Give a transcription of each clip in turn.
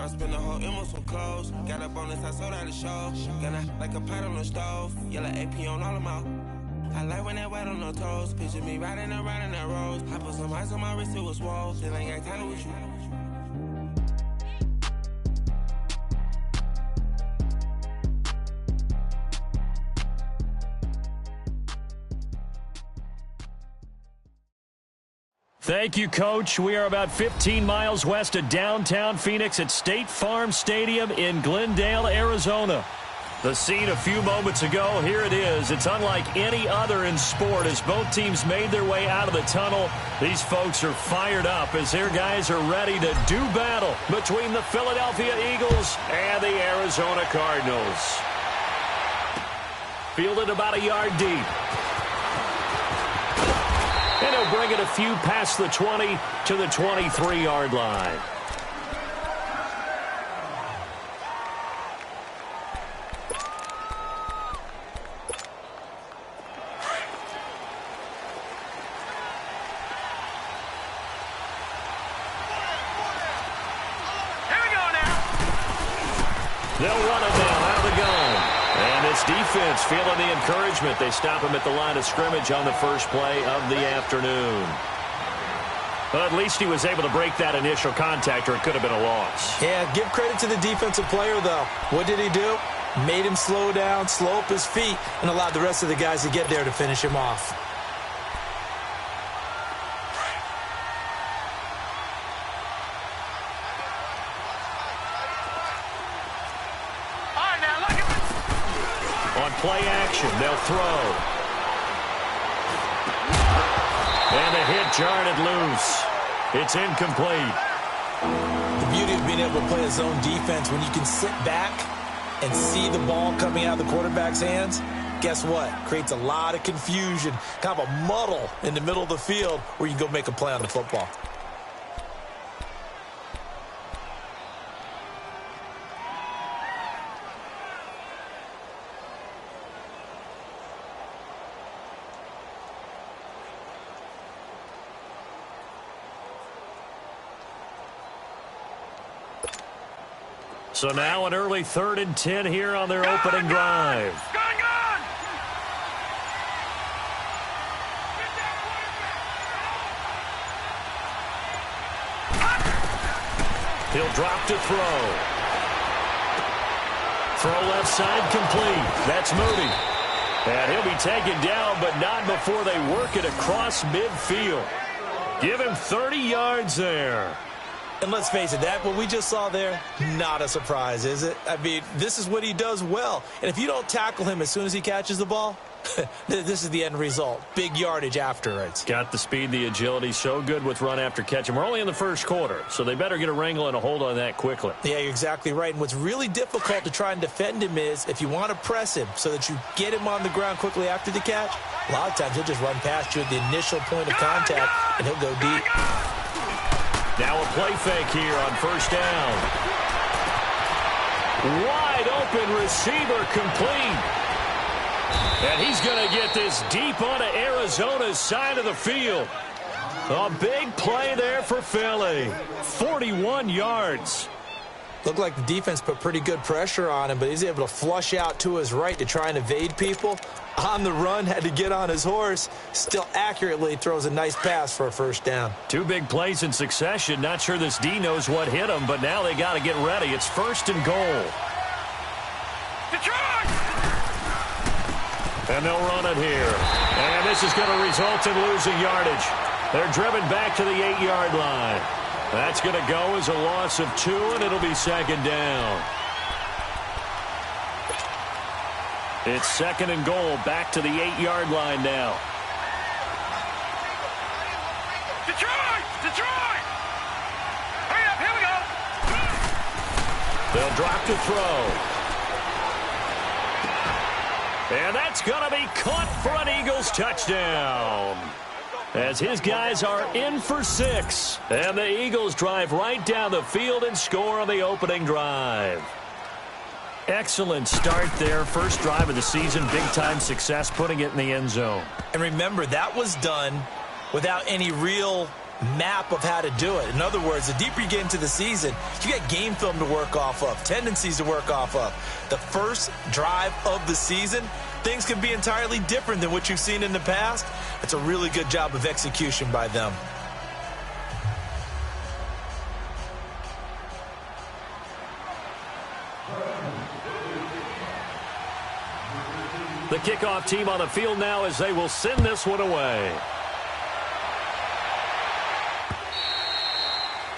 Try to spend the whole M on some clothes. Got a bonus, I sold out the show. Gonna like a pot on the stove. Yellow AP on all of my. I like when that wet on the toes. Picture me riding around in that rose. I put some ice on my wrist, it was swole. Still ain't got time with you. Thank you, Coach. We are about 15 miles west of downtown Phoenix at State Farm Stadium in Glendale, Arizona. The scene a few moments ago, here it is. It's unlike any other in sport as both teams made their way out of the tunnel. These folks are fired up as their guys are ready to do battle between the Philadelphia Eagles and the Arizona Cardinals. Fielded about a yard deep. And he'll bring it a few past the 20 to the 23-yard line. They'll run it down out of the gun. And this defense feeling the encouragement. They stop him at the line of scrimmage on the first play of the afternoon. But at least he was able to break that initial contact, or it could have been a loss. Yeah, give credit to the defensive player, though. What did he do? Made him slow down, slow up his feet, and allowed the rest of the guys to get there to finish him off. Play action, they'll throw. And the hit jarred it loose. It's incomplete. The beauty of being able to play a zone defense, when you can sit back and see the ball coming out of the quarterback's hands, guess what? Creates a lot of confusion, kind of a muddle in the middle of the field where you can go make a play on the football. So now an early 3rd and 10 here on their opening drive. He'll drop to throw. Throw left side complete. That's Moody. And he'll be taken down, but not before they work it across midfield. Give him 30 yards there. And let's face it, what we just saw there, not a surprise, is it? I mean, this is what he does well. And if you don't tackle him as soon as he catches the ball, this is the end result. Big yardage afterwards. Got the speed, the agility, so good with run after catch. And we're only in the first quarter, so they better get a wrangle and a hold on that quickly. Yeah, you're exactly right. And what's really difficult to try and defend him is if you want to press him so that you get him on the ground quickly after the catch, a lot of times he'll just run past you at the initial point of contact, and he'll go deep. Now a play fake here on first down. Wide open receiver complete. And he's going to get this deep onto Arizona's side of the field. A big play there for Philly. 41 yards. Looked like the defense put pretty good pressure on him, but he's able to flush out to his right to try and evade people. On the run, had to get on his horse. Still accurately throws a nice pass for a first down. 2 big plays in succession. Not sure this D knows what hit him, but now they got to get ready. It's 1st and goal. Detroit! And they'll run it here. And this is going to result in losing yardage. They're driven back to the 8-yard line. That's going to go as a loss of 2, and it'll be 2nd down. It's 2nd and goal, back to the 8-yard line now. Detroit! Detroit! Hurry up, here we go! They'll drop to throw. And that's going to be caught for an Eagles touchdown. As his guys are in for 6. And the Eagles drive right down the field and score on the opening drive. Excellent start there. First drive of the season. Big-time success, putting it in the end zone. And remember, that was done without any real map of how to do it. In other words, the deeper you get into the season, you got game film to work off of, tendencies to work off of. The first drive of the season, things can be entirely different than what you've seen in the past. It's a really good job of execution by them. The kickoff team on the field now as they will send this one away.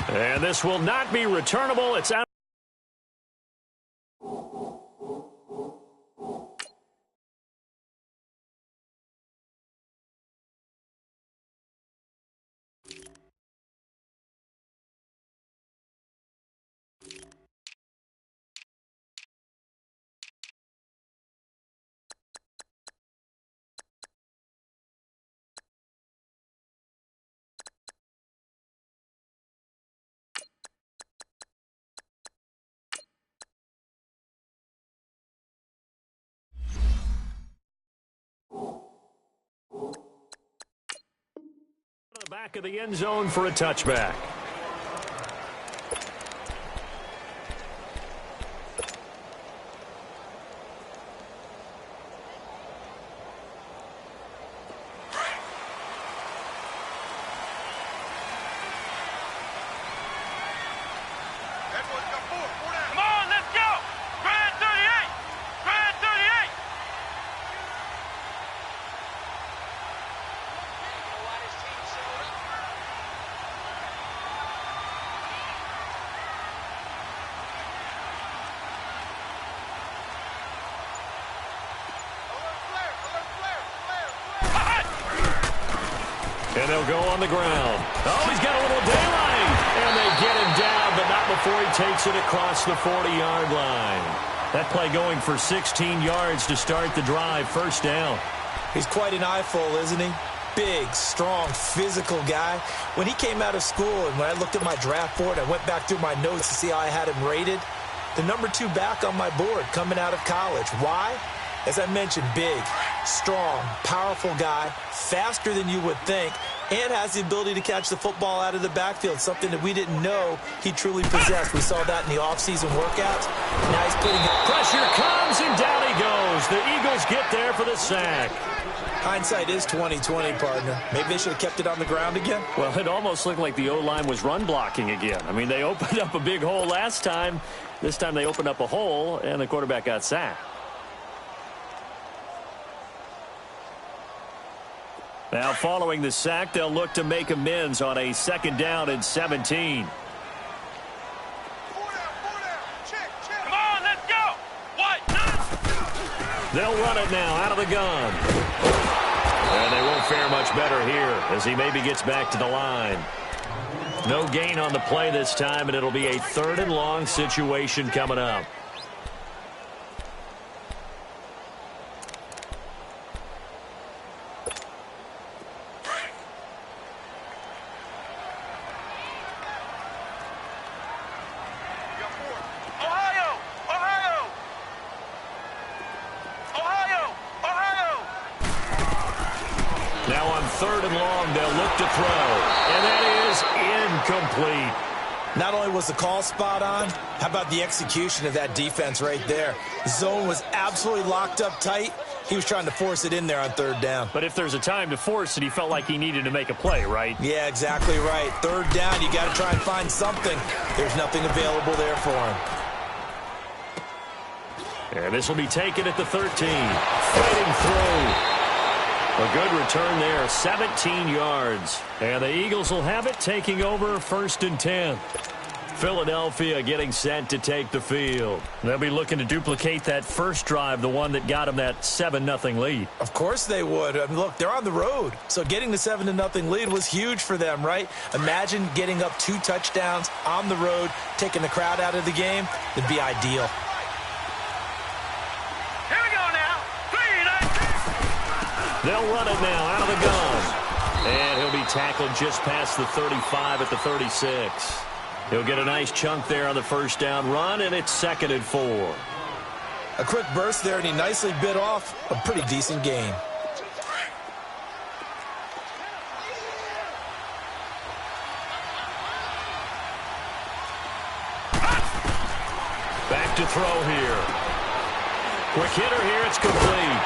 And this will not be returnable. It's out. The back of the end zone for a touchback. Come on, let's go! Grand 38! Grand 38! And they'll go on the ground. Oh, he's got a little daylight. And they get him down, but not before he takes it across the 40-yard line. That play going for 16 yards to start the drive. First down. He's quite an eyeful, isn't he? Big, strong, physical guy. When he came out of school and when I looked at my draft board, I went back through my notes to see how I had him rated. The number 2 back on my board coming out of college. Why? As I mentioned, big, strong, powerful guy, faster than you would think, and has the ability to catch the football out of the backfield, something that we didn't know he truly possessed. We saw that in the offseason workouts. Now he's putting it. Pressure comes, and down he goes. The Eagles get there for the sack. Hindsight is 20/20, partner. Maybe they should have kept it on the ground again. Well, it almost looked like the O-line was run blocking again. I mean, they opened up a big hole last time. This time they opened up a hole, and the quarterback got sacked. Now, following the sack, they'll look to make amends on a 2nd down and 17. Come on, let's go! What? They'll run it now out of the gun. And they won't fare much better here as he maybe gets back to the line. No gain on the play this time, and it'll be a 3rd and long situation coming up. Now on 3rd and long, they'll look to throw. And that is incomplete. Not only was the call spot on, how about the execution of that defense right there? The zone was absolutely locked up tight. He was trying to force it in there on 3rd down. But if there's a time to force it, he felt like he needed to make a play, right? Yeah, exactly right. 3rd down, you got to try and find something. There's nothing available there for him. And this will be taken at the 13. Fighting through. A good return there, 17 yards. And the Eagles will have it, taking over 1st and 10. Philadelphia getting set to take the field. They'll be looking to duplicate that first drive, the one that got them that 7-0 lead. Of course they would. I mean, look, they're on the road. So getting the 7-0 lead was huge for them, right? Imagine getting up 2 touchdowns on the road, taking the crowd out of the game. It'd be ideal. They'll run it now out of the gun. And he'll be tackled just past the 35 at the 36. He'll get a nice chunk there on the 1st down run, and it's 2nd and 4. A quick burst there, and he nicely bit off a pretty decent gain. left to throw here. Quick hitter here, it's complete.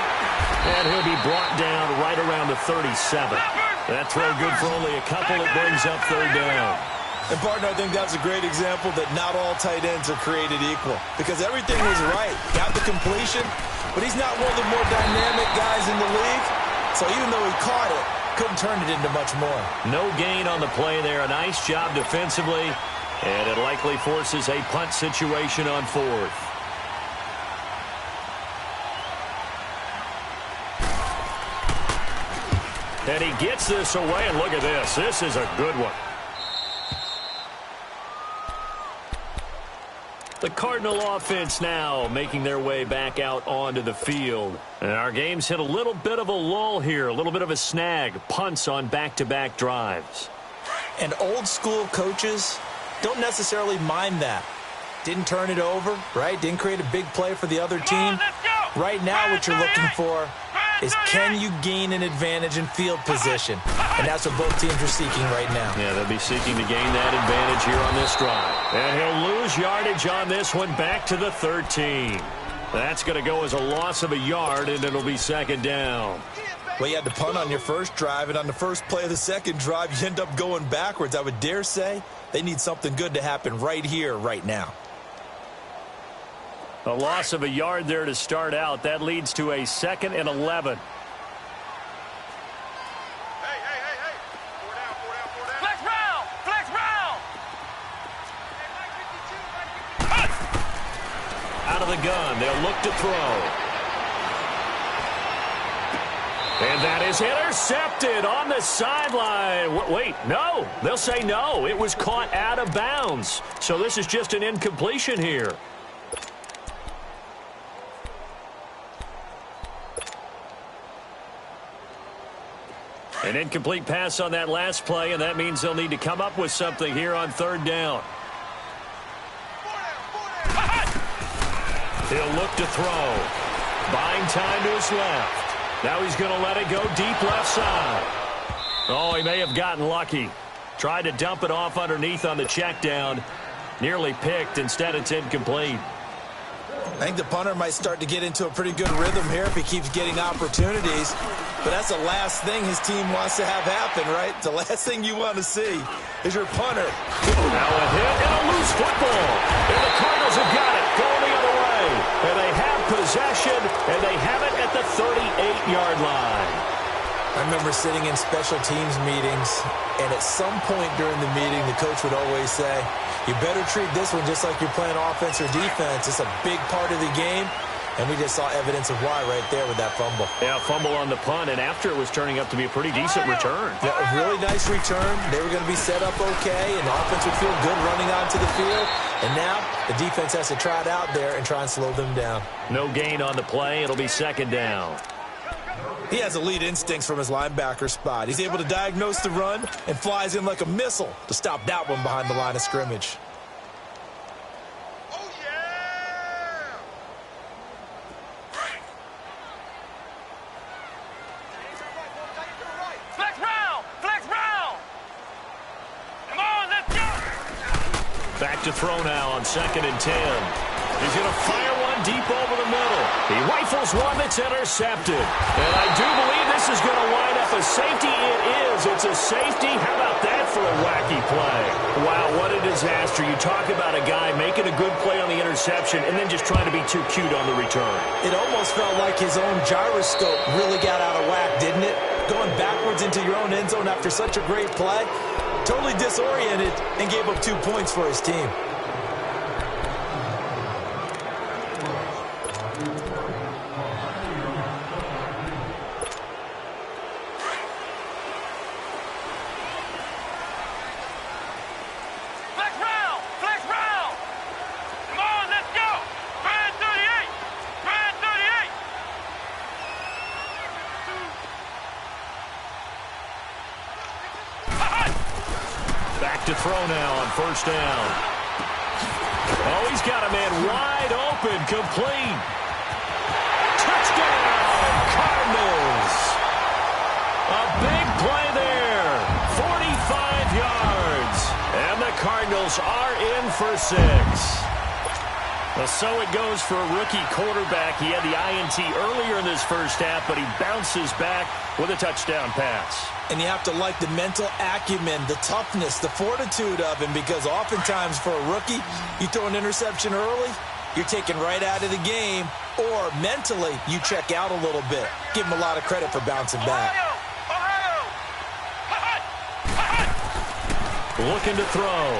And he'll be brought down right around the 37. That throw good for only a couple. It brings up third down. And, partner, I think that's a great example that not all tight ends are created equal. Because everything was right. Got the completion, but he's not one of the more dynamic guys in the league. So even though he caught it, couldn't turn it into much more. No gain on the play there. A nice job defensively. And it likely forces a punt situation on fourth. And he gets this away, and look at this. This is a good one. The Cardinal offense now making their way back out onto the field. And our game's hit a little bit of a lull here, a little bit of a snag. Punts on back-to-back drives. And old-school coaches don't necessarily mind that. Didn't turn it over, right? Didn't create a big play for the other team. Right now what you're looking for is, can you gain an advantage in field position? And that's what both teams are seeking right now. Yeah, they'll be seeking to gain that advantage here on this drive. And he'll lose yardage on this one, back to the 13. That's going to go as a loss of a yard, and it'll be second down. Well, you had to punt on your first drive, and on the first play of the second drive, you end up going backwards. I would dare say they need something good to happen right here, right now. A loss of a yard there to start out. That leads to a 2nd and 11. Flex round! Flex round! Out of the gun. They'll look to throw. And that is intercepted on the sideline. Wait, no. They'll say no. It was caught out of bounds. So this is just an incompletion here. An incomplete pass on that last play, and that means they'll need to come up with something here on third down. He'll look to throw. Buying time to his left. Now he's going to let it go deep left side. Oh, he may have gotten lucky. Tried to dump it off underneath on the check down. Nearly picked. Instead, it's incomplete. I think the punter might start to get into a pretty good rhythm here if he keeps getting opportunities. But that's the last thing his team wants to have happen, right? The last thing you want to see is your punter. Now a hit and a loose football. And the Cardinals have got it going the other way. And they have possession, and they have it at the 38-yard line. I remember sitting in special teams meetings, and at some point during the meeting, the coach would always say, you better treat this one just like you're playing offense or defense. It's a big part of the game, and we just saw evidence of why right there with that fumble. Yeah, fumble on the punt, and after it was turning up to be a pretty decent return. Yeah, a really nice return. They were going to be set up okay, and the offense would feel good running onto the field. And now the defense has to try it out there and try and slow them down. No gain on the play. It'll be second down. He has elite instincts from his linebacker spot. He's able to diagnose the run and flies in like a missile to stop that one behind the line of scrimmage. Oh, yeah! Flex round! Flex round! Come on, let's go! Back to throw now on 2nd and 10. He's going to fire one deep over the middle. He rifles one that's intercepted. And I do believe this is going to wind up a safety. It is. It's a safety. How about that for a wacky play? Wow, what a disaster. You talk about a guy making a good play on the interception and then just trying to be too cute on the return. It almost felt like his own gyroscope really got out of whack, didn't it? Going backwards into your own end zone after such a great play. Totally disoriented and gave up 2 points for his team. To throw now on first down. Oh, he's got a man wide open, complete. Touchdown, Cardinals. A big play there, 45 yards. And the Cardinals are in for 6. Well, so it goes for a rookie quarterback. He had the INT earlier in this first half, but he bounces back with a touchdown pass. And you have to like the mental acumen, the toughness, the fortitude of him, because oftentimes for a rookie, you throw an interception early, you're taken right out of the game, or mentally you check out a little bit. Give him a lot of credit for bouncing back. Looking to throw.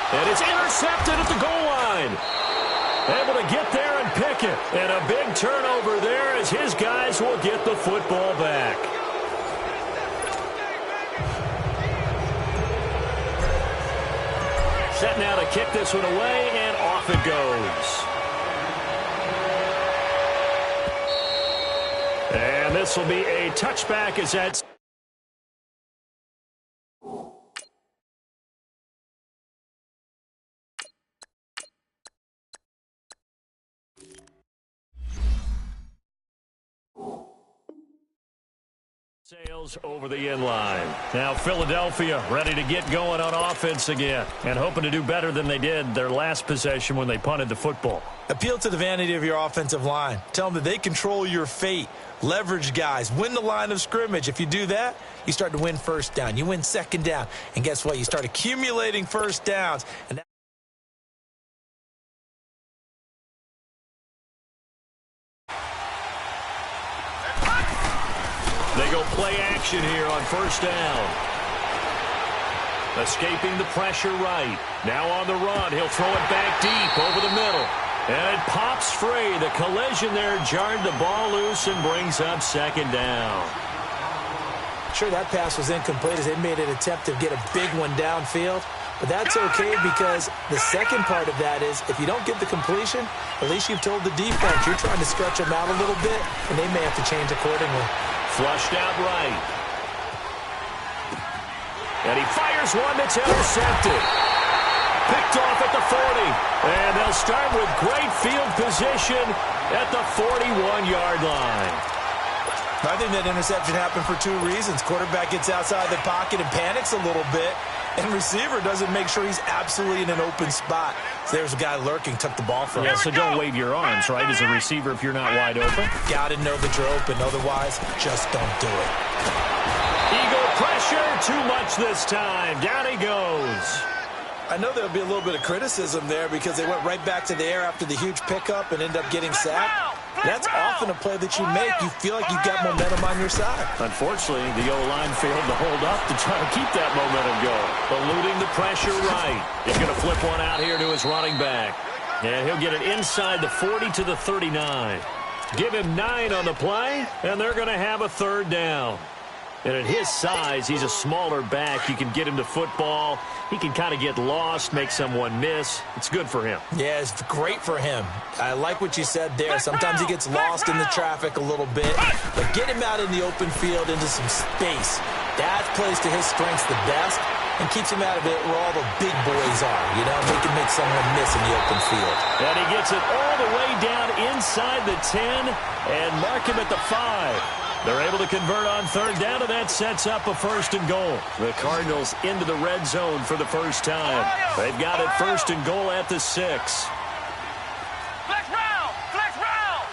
And it's intercepted at the goal line. Able to get there and pick it. And a big turnover there as his guys will get the football back. Set now to kick this one away, and off it goes. And this will be a touchback as that's... Sails over the inline. Now Philadelphia ready to get going on offense again and hoping to do better than they did their last possession when they punted the football. Appeal to the vanity of your offensive line. Tell them that they control your fate. Leverage guys. Win the line of scrimmage. If you do that, you start to win first down. You win second down. And guess what? You start accumulating first downs. And they go play action here on first down. Escaping the pressure right. Now on the run. He'll throw it back deep over the middle. And it pops free. The collision there jarred the ball loose and brings up second down. Sure, that pass was incomplete as they made an attempt to get a big one downfield. But that's okay because the second part of that is if you don't get the completion, at least you've told the defense you're trying to stretch them out a little bit, and they may have to change accordingly. Flushed out right. And he fires one that's intercepted. Picked off at the 40. And they'll start with great field position at the 41-yard line. I think that interception happened for two reasons. Quarterback gets outside the pocket and panics a little bit. And receiver doesn't make sure he's absolutely in an open spot. So there's a guy lurking, took the ball from him. Yeah, so don't wave your arms, right, as a receiver if you're not wide open. Got to know that you're open. Otherwise, just don't do it. Eagle pressure, too much this time. Down he goes. I know there'll be a little bit of criticism there because they went right back to the air after the huge pickup and end up getting sacked. That's often a play that you make. You feel like you've got momentum on your side. Unfortunately, the O-line failed to hold up to try to keep that momentum going. Eluding the pressure right. He's going to flip one out here to his running back. And he'll get it inside the 40 to the 39. Give him 9 on the play, and they're going to have a third down. And at his size, he's a smaller back. You can get him to football. He can kind of get lost, make someone miss. It's good for him. Yeah, it's great for him. I like what you said there. Sometimes he gets lost in the traffic a little bit. But get him out in the open field into some space. That plays to his strengths the best and keeps him out of it where all the big boys are. You know, they can make someone miss in the open field. And he gets it all the way down inside the 10 and mark him at the 5. They're able to convert on third down, and that sets up a first and goal. The Cardinals into the red zone for the first time. They've got it first and goal at the 6. Flex round! Flex round!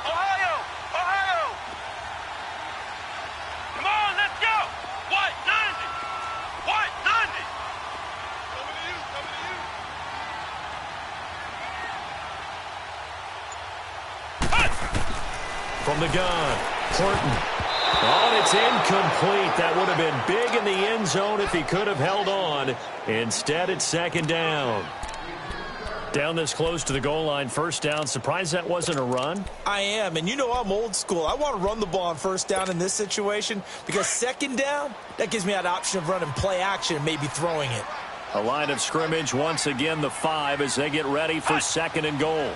Ohio! Ohio! Come on, let's go! White 90! White 90! Coming to you, coming to you! From the gun, Horton. Oh, and it's incomplete. That would have been big in the end zone if he could have held on. Instead, it's second down. Down this close to the goal line, first down. Surprised that wasn't a run? I am, and you know I'm old school. I want to run the ball on first down in this situation because second down, that gives me that option of running play action and maybe throwing it. A line of scrimmage, once again the 5 as they get ready for second and goal.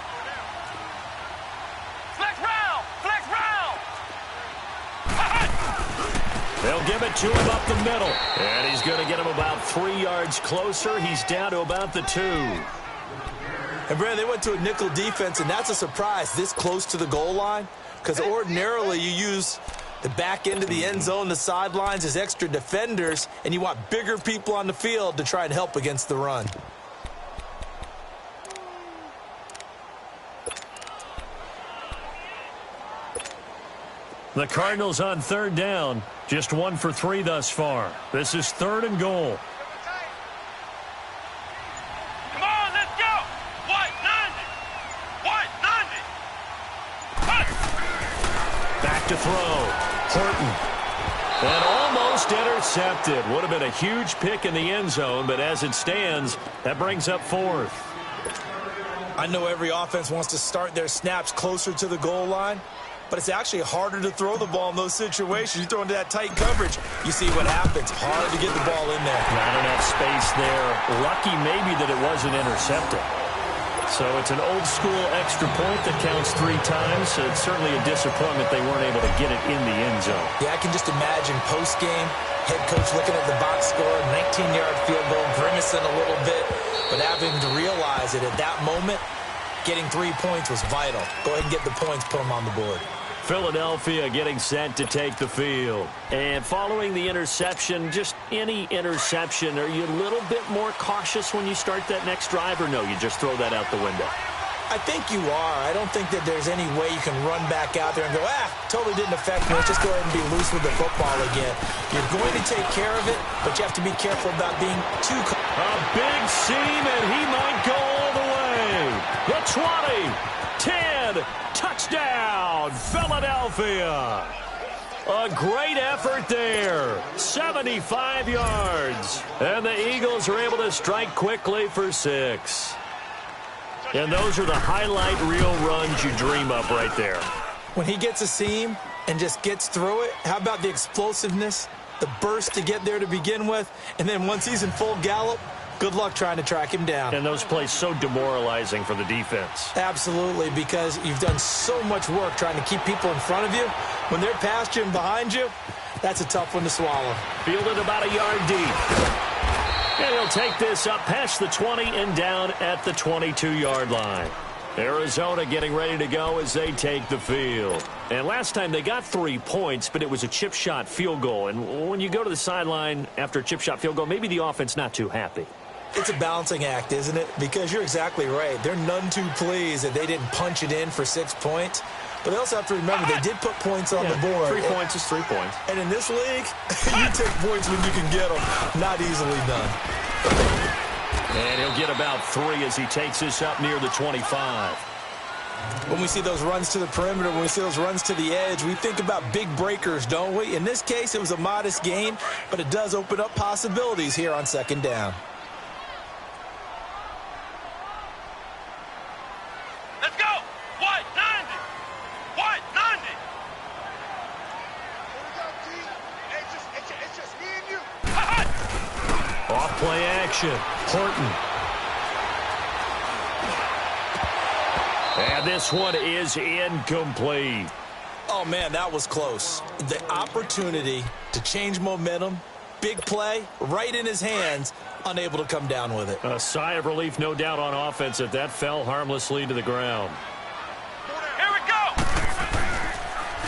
They'll give it to him up the middle. And he's going to get him about 3 yards closer. He's down to about the 2. And, Brad, they went to a nickel defense, and that's a surprise this close to the goal line because ordinarily you use the back end of the end zone, the sidelines as extra defenders, and you want bigger people on the field to try and help against the run. The Cardinals on third down, just 1 for 3 thus far. This is 3rd and goal. Come on, let's go. What? 90. What? 90. Cut. Back to throw. Horton. And almost intercepted. Would have been a huge pick in the end zone, but as it stands, that brings up 4th. I know every offense wants to start their snaps closer to the goal line, but it's actually harder to throw the ball in those situations. You throw into that tight coverage, you see what happens. Hard to get the ball in there. Not enough space there. Lucky maybe that it wasn't intercepted. So it's an old-school extra point that counts 3 times. So it's certainly a disappointment they weren't able to get it in the end zone. Yeah, I can just imagine post-game, head coach looking at the box score, 19-yard field goal, grimacing a little bit, but having to realize that at that moment, getting 3 points was vital. Go ahead and get the points, put them on the board. Philadelphia getting set to take the field. And following the interception, just any interception, are you a little bit more cautious when you start that next drive, or no, you just throw that out the window? I think you are. I don't think that there's any way you can run back out there and go, totally didn't affect me. Let's just go ahead and be loose with the football again. You're going to take care of it, but you have to be careful about being too... A big seam, and he might go all the way. The 20, 10, touchdown, Philadelphia. A great effort there. 75 yards. And the Eagles are able to strike quickly for 6. And those are the highlight reel runs you dream up right there. When he gets a seam and just gets through it, how about the explosiveness, the burst to get there to begin with, and then once he's in full gallop, good luck trying to track him down. And those plays so demoralizing for the defense. Absolutely, because you've done so much work trying to keep people in front of you. When they're past you and behind you, that's a tough one to swallow. Fielded about a yard deep. And he'll take this up past the 20 and down at the 22-yard line. Arizona getting ready to go as they take the field. And last time they got 3 points, but it was a chip shot field goal. And when you go to the sideline after a chip shot field goal, maybe the offense not too happy. It's a balancing act, isn't it? Because you're exactly right. They're none too pleased that they didn't punch it in for 6 points. But they also have to remember they did put points on the board. 3 points is 3 points. And in this league, you take points when you can get them. Not easily done. And he'll get about 3 as he takes this up near the 25. When we see those runs to the perimeter, when we see those runs to the edge, we think about big breakers, don't we? In this case, it was a modest gain, but it does open up possibilities here on 2nd down. Let's go. What? 90. What? 90. It's just me and you. Off play action. Horton. And this one is incomplete. Oh, man, that was close. The opportunity to change momentum, big play, right in his hands, unable to come down with it. A sigh of relief, no doubt, on offense that that fell harmlessly to the ground. Here we go.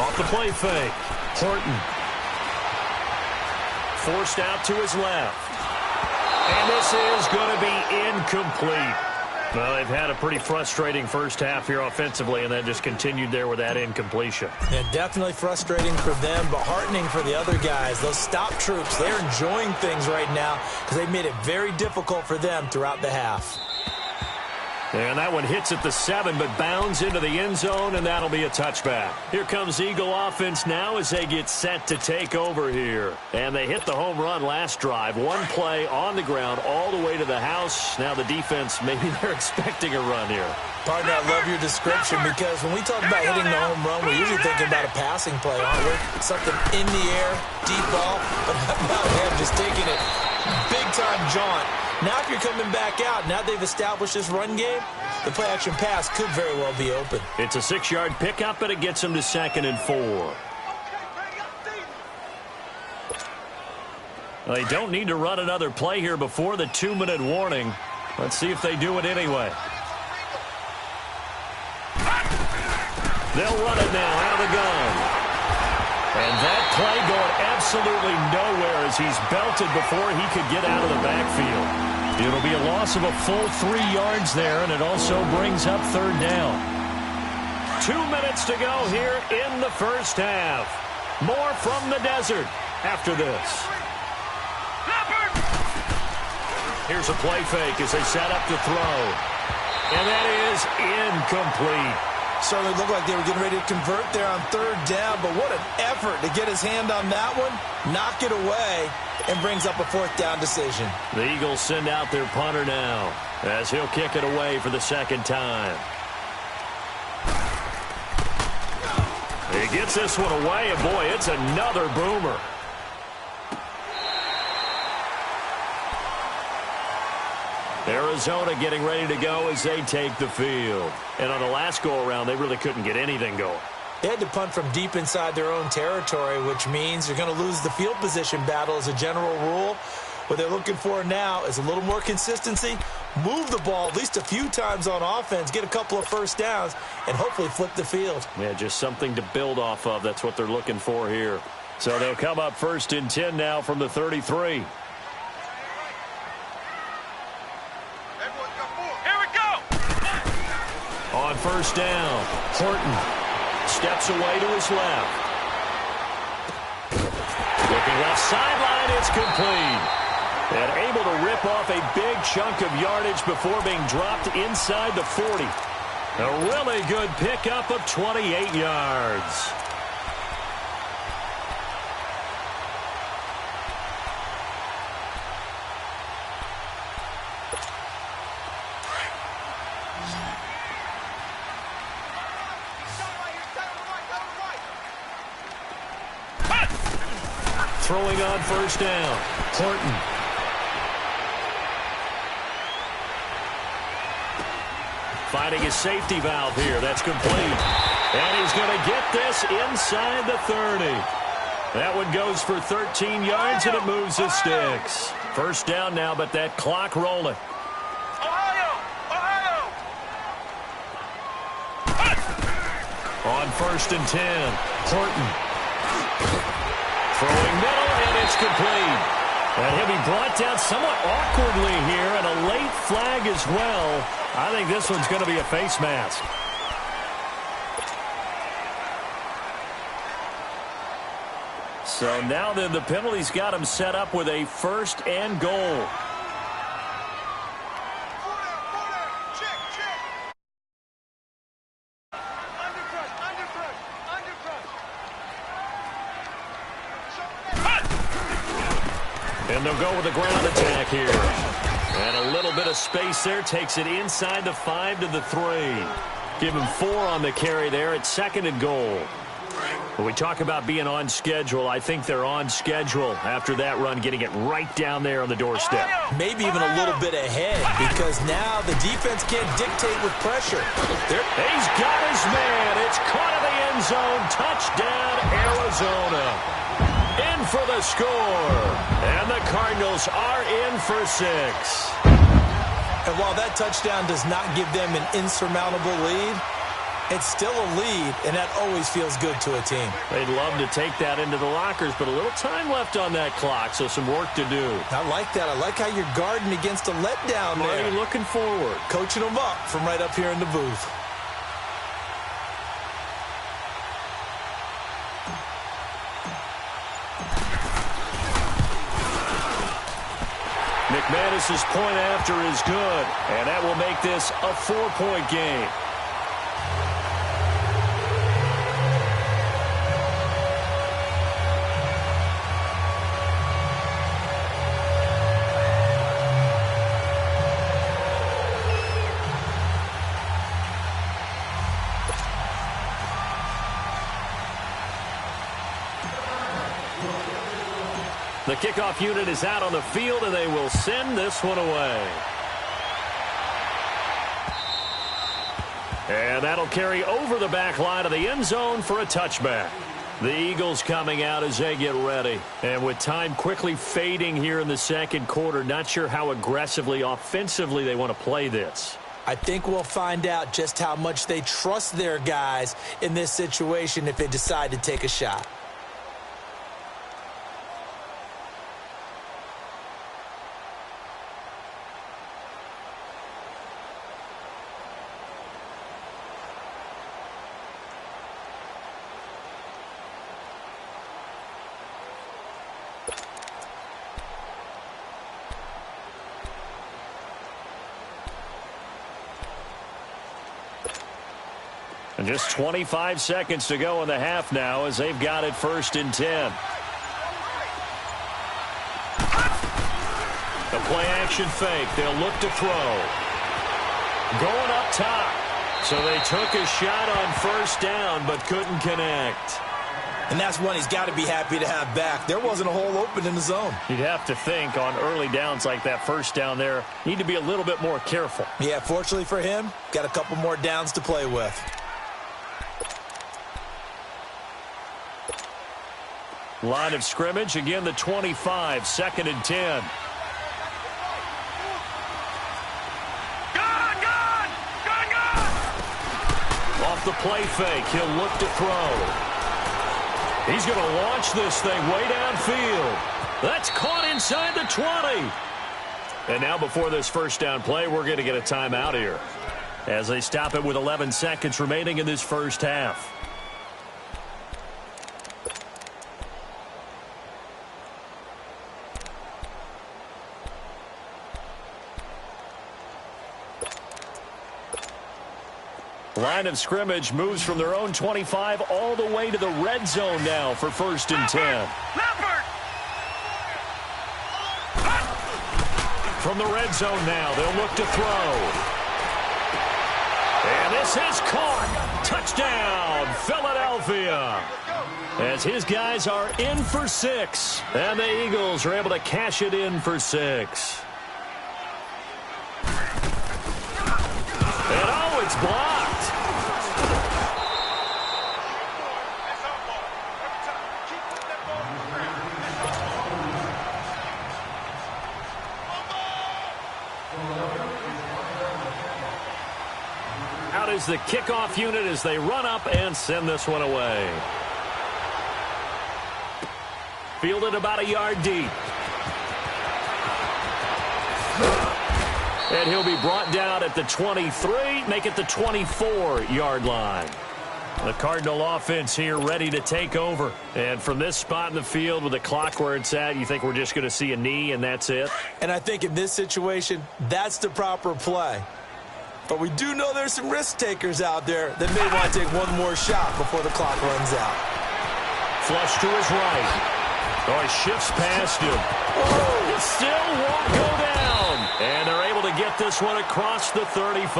Off the play fake. Horton. Forced out to his left. And this is going to be incomplete. Well, they've had a pretty frustrating first half here offensively, and then just continued there with that incompletion. Yeah, definitely frustrating for them, but heartening for the other guys. Those stop troops, they're enjoying things right now because they made it very difficult for them throughout the half. And that one hits at the 7, but bounds into the end zone, and that'll be a touchback. Here comes Eagle offense now as they get set to take over here. And they hit the home run last drive. One play on the ground all the way to the house. Now the defense, maybe they're expecting a run here. Partner, I love your description because when we talk about hitting the home run, we're usually thinking about a passing play, aren't we? Something in the air, deep ball, but how about him just taking it big-time jaunt. Now if you're coming back out, now they've established this run game, the play-action pass could very well be open. It's a 6-yard pickup, but it gets them to 2nd and 4. They don't need to run another play here before the 2-minute warning. Let's see if they do it anyway. They'll run it now out of the gun. And that play going absolutely nowhere as he's belted before he could get out of the backfield. It'll be a loss of a full 3 yards there, and it also brings up 3rd down. 2 minutes to go here in the first half. More from the desert after this. Here's a play fake as they set up to throw. And that is incomplete. Certainly looked like they were getting ready to convert there on third down, but what an effort to get his hand on that one, knock it away, and brings up a fourth down decision. The Eagles send out their punter now as he'll kick it away for the second time. He gets this one away, and boy, it's another boomer. Arizona getting ready to go as they take the field. And on the last go-around, they really couldn't get anything going. They had to punt from deep inside their own territory, which means you're going to lose the field position battle as a general rule. What they're looking for now is a little more consistency, move the ball at least a few times on offense, get a couple of first downs, and hopefully flip the field. Yeah, just something to build off of. That's what they're looking for here. So they'll come up 1st and 10 now from the 33. On first down, Horton steps away to his left. Looking left sideline, it's complete. And able to rip off a big chunk of yardage before being dropped inside the 40. A really good pickup of 28 yards. Throwing on first down, Horton. Finding his safety valve here. That's complete. And he's going to get this inside the 30. That one goes for 13 yards, and it moves the sticks. First down now, but that clock rolling. On 1st and 10, Horton. Throwing middle, and it's complete. And he'll be brought down somewhat awkwardly here, and a late flag as well. I think this one's going to be a face mask. So now then, the penalty's got him set up with a 1st and goal. And they'll go with a ground attack here. And a little bit of space there takes it inside the 5 to the 3. Give him 4 on the carry there at 2nd and goal. When we talk about being on schedule, I think they're on schedule after that run, getting it right down there on the doorstep. Maybe even a little bit ahead, because now the defense can't dictate with pressure. He's got his man. It's caught in the end zone. Touchdown, Arizona. In for the score. And the Cardinals are in for 6. And while that touchdown does not give them an insurmountable lead, it's still a lead, and that always feels good to a team. They'd love to take that into the lockers, but a little time left on that clock, so some work to do. I like that. I like how you're guarding against a letdown there. Already looking forward. Coaching them up from right up here in the booth. McManus's point after is good, and that will make this a 4-point game. The kickoff unit is out on the field, and they will send this one away. And that'll carry over the back line of the end zone for a touchback. The Eagles coming out as they get ready. And with time quickly fading here in the second quarter, not sure how aggressively, offensively they want to play this. I think we'll find out just how much they trust their guys in this situation if they decide to take a shot. And just 25 seconds to go in the half now as they've got it 1st and 10. The play-action fake. They'll look to throw. Going up top. So they took a shot on 1st down but couldn't connect. And that's one he's got to be happy to have back. There wasn't a hole open in the zone. You'd have to think on early downs like that 1st down there, need to be a little bit more careful. Yeah, fortunately for him, got a couple more downs to play with. Line of scrimmage, again the 25, 2nd and 10. Off the play fake, he'll look to throw. He's going to launch this thing way downfield. That's caught inside the 20. And now before this 1st down play, we're going to get a timeout here as they stop it with 11 seconds remaining in this 1st half. Line of scrimmage moves from their own 25 all the way to the red zone now for 1st and 10. From the red zone now, they'll look to throw. And this is caught. Touchdown, Philadelphia. As his guys are in for 6. And the Eagles are able to cash it in for 6. And oh, it's blocked. Out is the kickoff unit as they run up and send this one away. Fielded about a yard deep. And he'll be brought down at the 23, make it the 24-yard line. The Cardinal offense here ready to take over. And from this spot in the field with the clock where it's at, you think we're just going to see a knee and that's it? And I think in this situation, that's the proper play. But we do know there's some risk takers out there that may want to take one more shot before the clock runs out. Flush to his right. Oh, he shifts past him. Oh, it still won't go down. And they're able to get this one across the 35.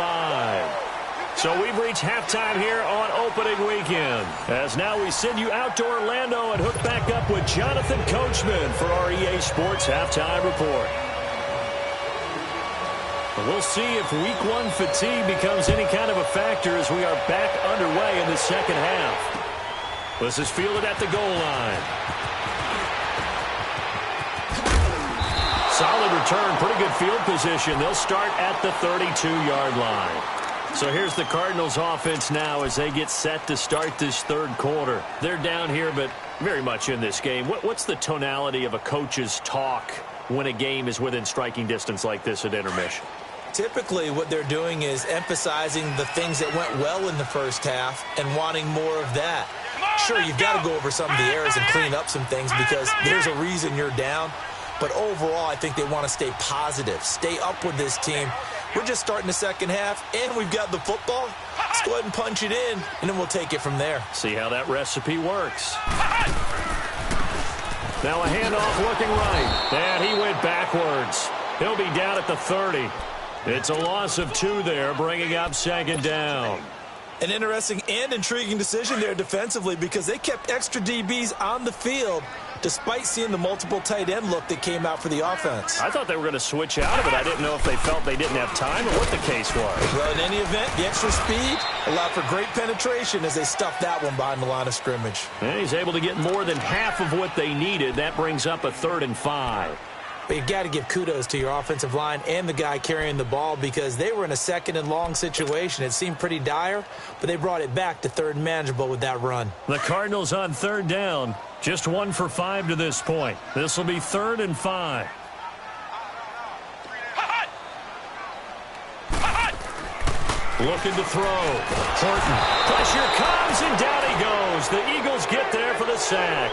So we've reached halftime here on opening weekend. As now we send you out to Orlando and hook back up with Jonathan Coachman for our EA Sports Halftime Report. We'll see if Week 1 fatigue becomes any kind of a factor as we are back underway in the 2nd half. This is fielded at the goal line. Solid return, pretty good field position. They'll start at the 32-yard line. So here's the Cardinals offense now as they get set to start this 3rd quarter. They're down here, but very much in this game. What's the tonality of a coach's talk when a game is within striking distance like this at intermission? Typically, what they're doing is emphasizing the things that went well in the 1st half and wanting more of that. Sure, you've got to go over some of the errors and clean up some things because there's a reason you're down. But overall, I think they want to stay positive, stay up with this team. We're just starting the 2nd half, and we've got the football. Let's go ahead and punch it in, and then we'll take it from there. See how that recipe works. Now a handoff looking right. And he went backwards. He'll be down at the 30. It's a loss of 2 there, bringing up 2nd down. An interesting and intriguing decision there defensively because they kept extra DBs on the field despite seeing the multiple tight end look that came out for the offense. I thought they were going to switch out of it. I didn't know if they felt they didn't have time or what the case was. Well, in any event, the extra speed allowed for great penetration as they stuffed that one behind the line of scrimmage. And he's able to get more than half of what they needed. That brings up a 3rd and 5. But you got to give kudos to your offensive line and the guy carrying the ball because they were in a 2nd and long situation. It seemed pretty dire, but they brought it back to 3rd and manageable with that run. The Cardinals on 3rd down, just 1 for 5 to this point. This will be 3rd and 5. Looking to throw. Horton. Pressure comes, and down he goes. The Eagles get there for the sack.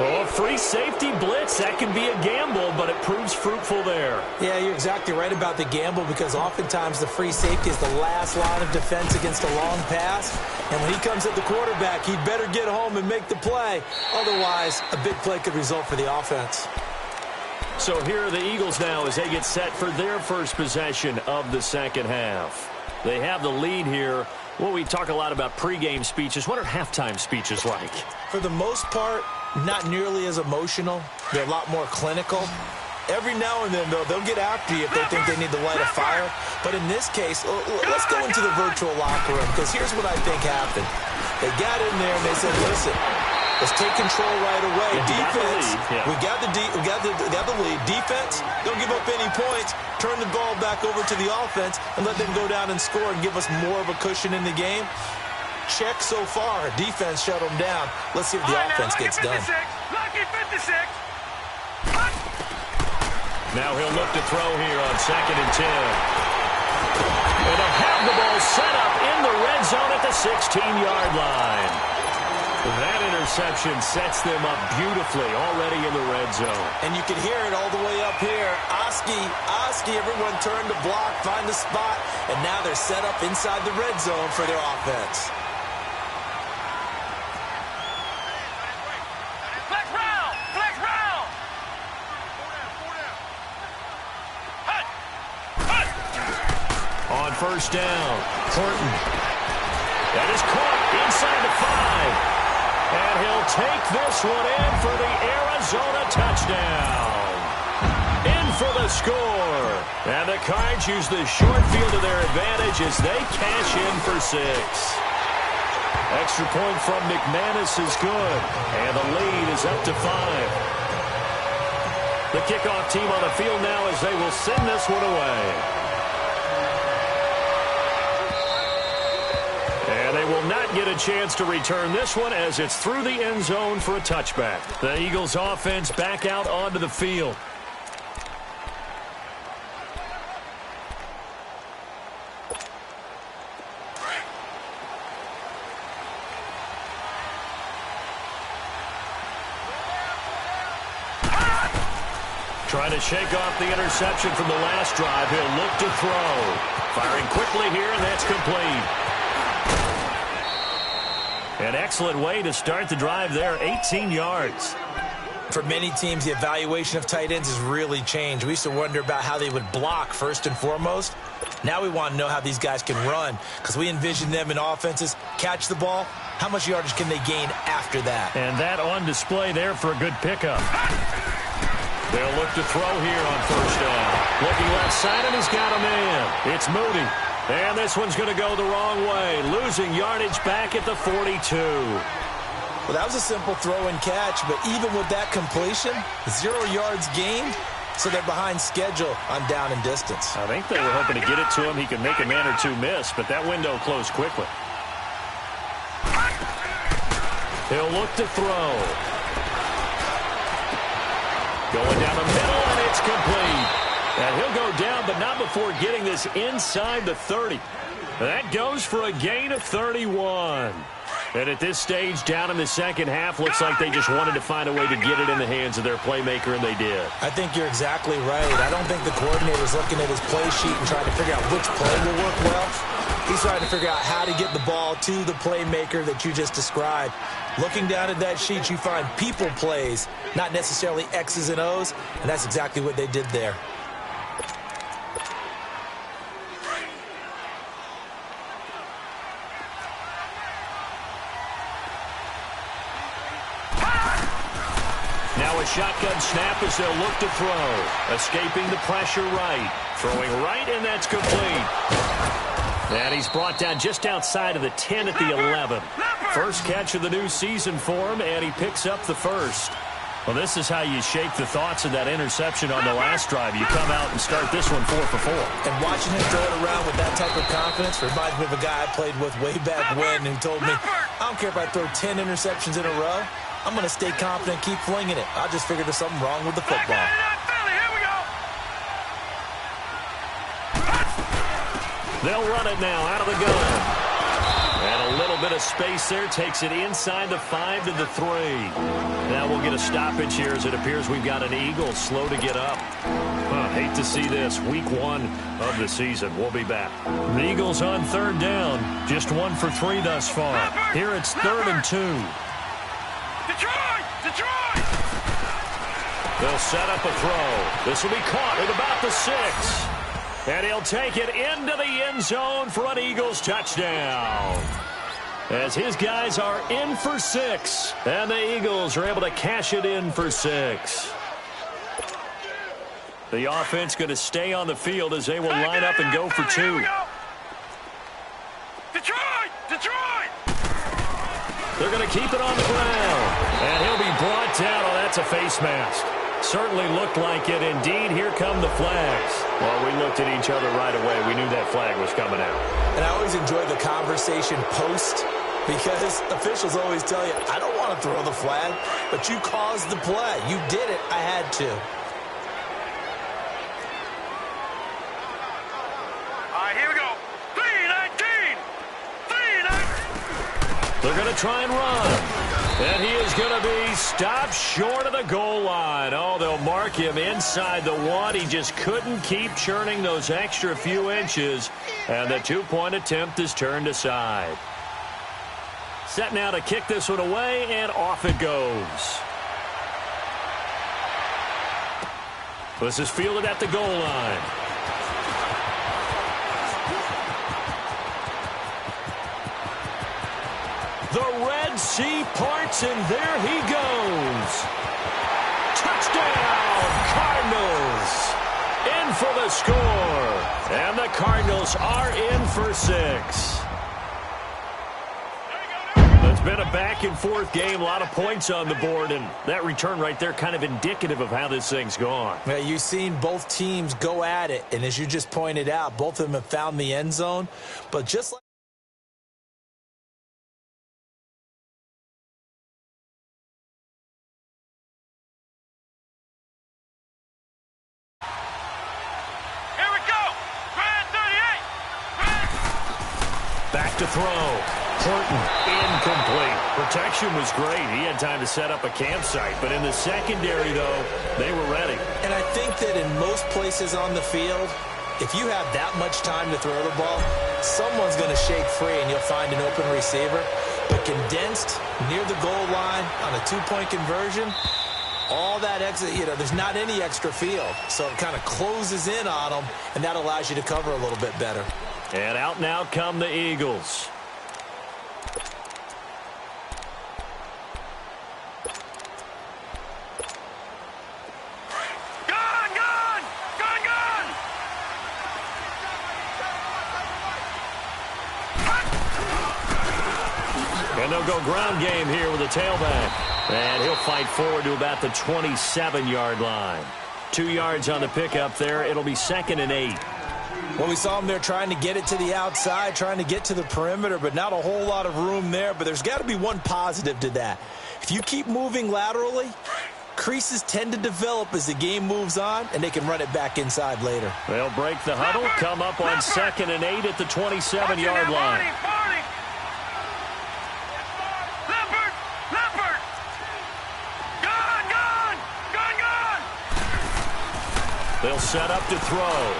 Oh, a free safety blitz. That can be a gamble, but it proves fruitful there. Yeah, you're exactly right about the gamble because oftentimes the free safety is the last line of defense against a long pass. And when he comes at the quarterback, he'd better get home and make the play. Otherwise, a big play could result for the offense. So here are the Eagles now as they get set for their first possession of the second half. They have the lead here. Well, we talk a lot about pregame speeches. What are halftime speeches like? For the most part, not nearly as emotional. They're a lot more clinical. Every now and then, though, they'll get after you if they think they need to light a fire. But in this case, let's go into the virtual locker room because here's what I think happened. They got in there and they said, listen, let's take control right away. Defense, we got the lead. Defense, don't give up any points. Turn the ball back over to the offense and let them go down and score and give us more of a cushion in the game. Check so far. Defense shut them down. Let's see if the offense gets done. Lucky 56. Now he'll look to throw here on 2nd and 10. And they'll have the ball set up in the red zone at the 16-yard line. That interception sets them up beautifully already in the red zone. And you can hear it all the way up here. Oski, everyone turned to block, find a spot, and now they're set up inside the red zone for their offense. Flex round. Flex round. Hut. Hut. On first down, Horton. That is caught inside the 5. And he'll take this one in for the Arizona touchdown. In for the score. And the Cards use the short field to their advantage as they cash in for 6. Extra point from McManus is good. And the lead is up to 5. The kickoff team on the field now as they will send this one away. And they will not get a chance to return this one as it's through the end zone for a touchback. The Eagles offense back out onto the field. Trying to shake off the interception from the last drive. He'll look to throw. Firing quickly here, and that's complete. An excellent way to start the drive there, 18 yards. For many teams, the evaluation of tight ends has really changed. We used to wonder about how they would block first and foremost. Now we want to know how these guys can run because we envision them in offenses. Catch the ball. How much yardage can they gain after that? And that on display there for a good pickup. They'll look to throw here on first down. Looking left side, and he's got a man. It's Moody. And this one's going to go the wrong way. Losing yardage back at the 42. Well, that was a simple throw and catch, but even with that completion, 0 yards gained, so they're behind schedule on down and distance. I think they were hoping to get it to him. He could make a man or two miss, but that window closed quickly. He'll look to throw. Going down the middle, and it's complete. And he'll go down, but not before getting this inside the 30. That goes for a gain of 31. And at this stage, down in the second half, looks like they just wanted to find a way to get it in the hands of their playmaker, and they did. I think you're exactly right. I don't think the coordinator's looking at his play sheet and trying to figure out which play will work well. He's trying to figure out how to get the ball to the playmaker that you just described. Looking down at that sheet, you find people plays, not necessarily X's and O's, and that's exactly what they did there. Now a shotgun snap as they'll look to throw. Escaping the pressure right. Throwing right, and that's complete. And he's brought down just outside of the 10 at the 11. First catch of the new season for him, and he picks up the first. Well, this is how you shake the thoughts of that interception on the last drive. You come out and start this one 4 for 4. And watching him throw it around with that type of confidence reminds me of a guy I played with way back when who told me, I don't care if I throw 10 interceptions in a row. I'm going to stay confident, keep flinging it. I just figured there's something wrong with the football. They'll run it now out of the gun. And a little bit of space there. Takes it inside the 5 to the 3. Now we'll get a stoppage here as it appears we've got an Eagle slow to get up. Hate to see this. Week 1 of the season. We'll be back. The Eagles on 3rd down. Just 1 for 3 thus far. Here it's 3rd and 2. Detroit! They'll set up a throw. This will be caught at about the 6. And he'll take it into the end zone for an Eagles touchdown. As his guys are in for 6. And the Eagles are able to cash it in for 6. The offense going to stay on the field as they will line up and go for 2. Detroit! They're going to keep it on the ground. And he'll be brought down. Oh, that's a face mask. Certainly looked like it. Indeed, here come the flags. Well, we looked at each other right away. We knew that flag was coming out. And I always enjoy the conversation post because officials always tell you, I don't want to throw the flag, but you caused the play. You did it. I had to. All right, here we go. 3-19. They're going to try and run. And he is going to be stopped short of the goal line. Oh, they'll mark him inside the 1. He just couldn't keep churning those extra few inches. And the 2-point attempt is turned aside. Set now to kick this one away, and off it goes. This is fielded at the goal line. The Red Sea parts, and there he goes. Touchdown, Cardinals. In for the score. And the Cardinals are in for 6. It's been a back-and-forth game. A lot of points on the board, and that return right there kind of indicative of how this thing's gone. Yeah, you've seen both teams go at it, and as you just pointed out, both of them have found the end zone. But just like back to throw. Horton, incomplete. Protection was great. He had time to set up a campsite. But in the secondary, though, they were ready. And I think that in most places on the field, if you have that much time to throw the ball, someone's going to shake free and you'll find an open receiver. But condensed, near the goal line, on a 2-point conversion, all that extra, there's not any extra field. So it kind of closes in on them, and that allows you to cover a little bit better. And out now come the Eagles. And they'll go ground game here with a tailback. And he'll fight forward to about the 27-yard line. 2 yards on the pickup there. It'll be 2nd and 8. Well, we saw him there trying to get it to the outside, trying to get to the perimeter, but not a whole lot of room there. But there's got to be one positive to that. If you keep moving laterally, creases tend to develop as the game moves on, and they can run it back inside later. They'll break the huddle, come up on 2nd and 8 at the 27-yard line. They'll set up to throw.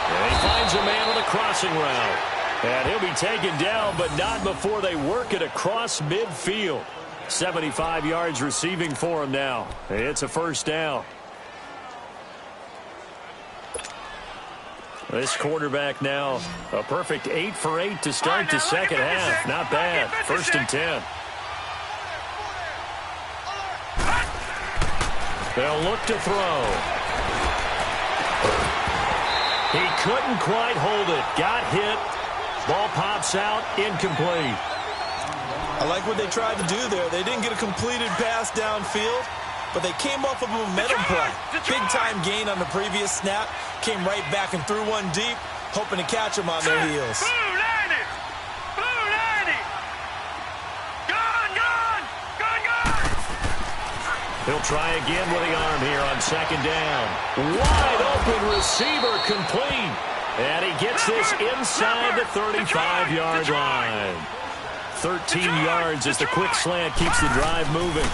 And he finds a man on the crossing route. And he'll be taken down, but not before they work it across midfield. 75 yards receiving for him now. It's a first down. This quarterback now, a perfect 8 for 8 to start the second half. Not bad. 1st and 10. They'll look to throw. He couldn't quite hold it. Got hit. Ball pops out. Incomplete. I like what they tried to do there. They didn't get a completed pass downfield, but they came off of a momentum play. Big-time gain on the previous snap. Came right back and threw one deep, hoping to catch them on their heels. He'll try again with the arm here on 2nd down. Wide open receiver complete. And he gets this inside the 35-yard line. 13 yards as the quick slant keeps the drive moving.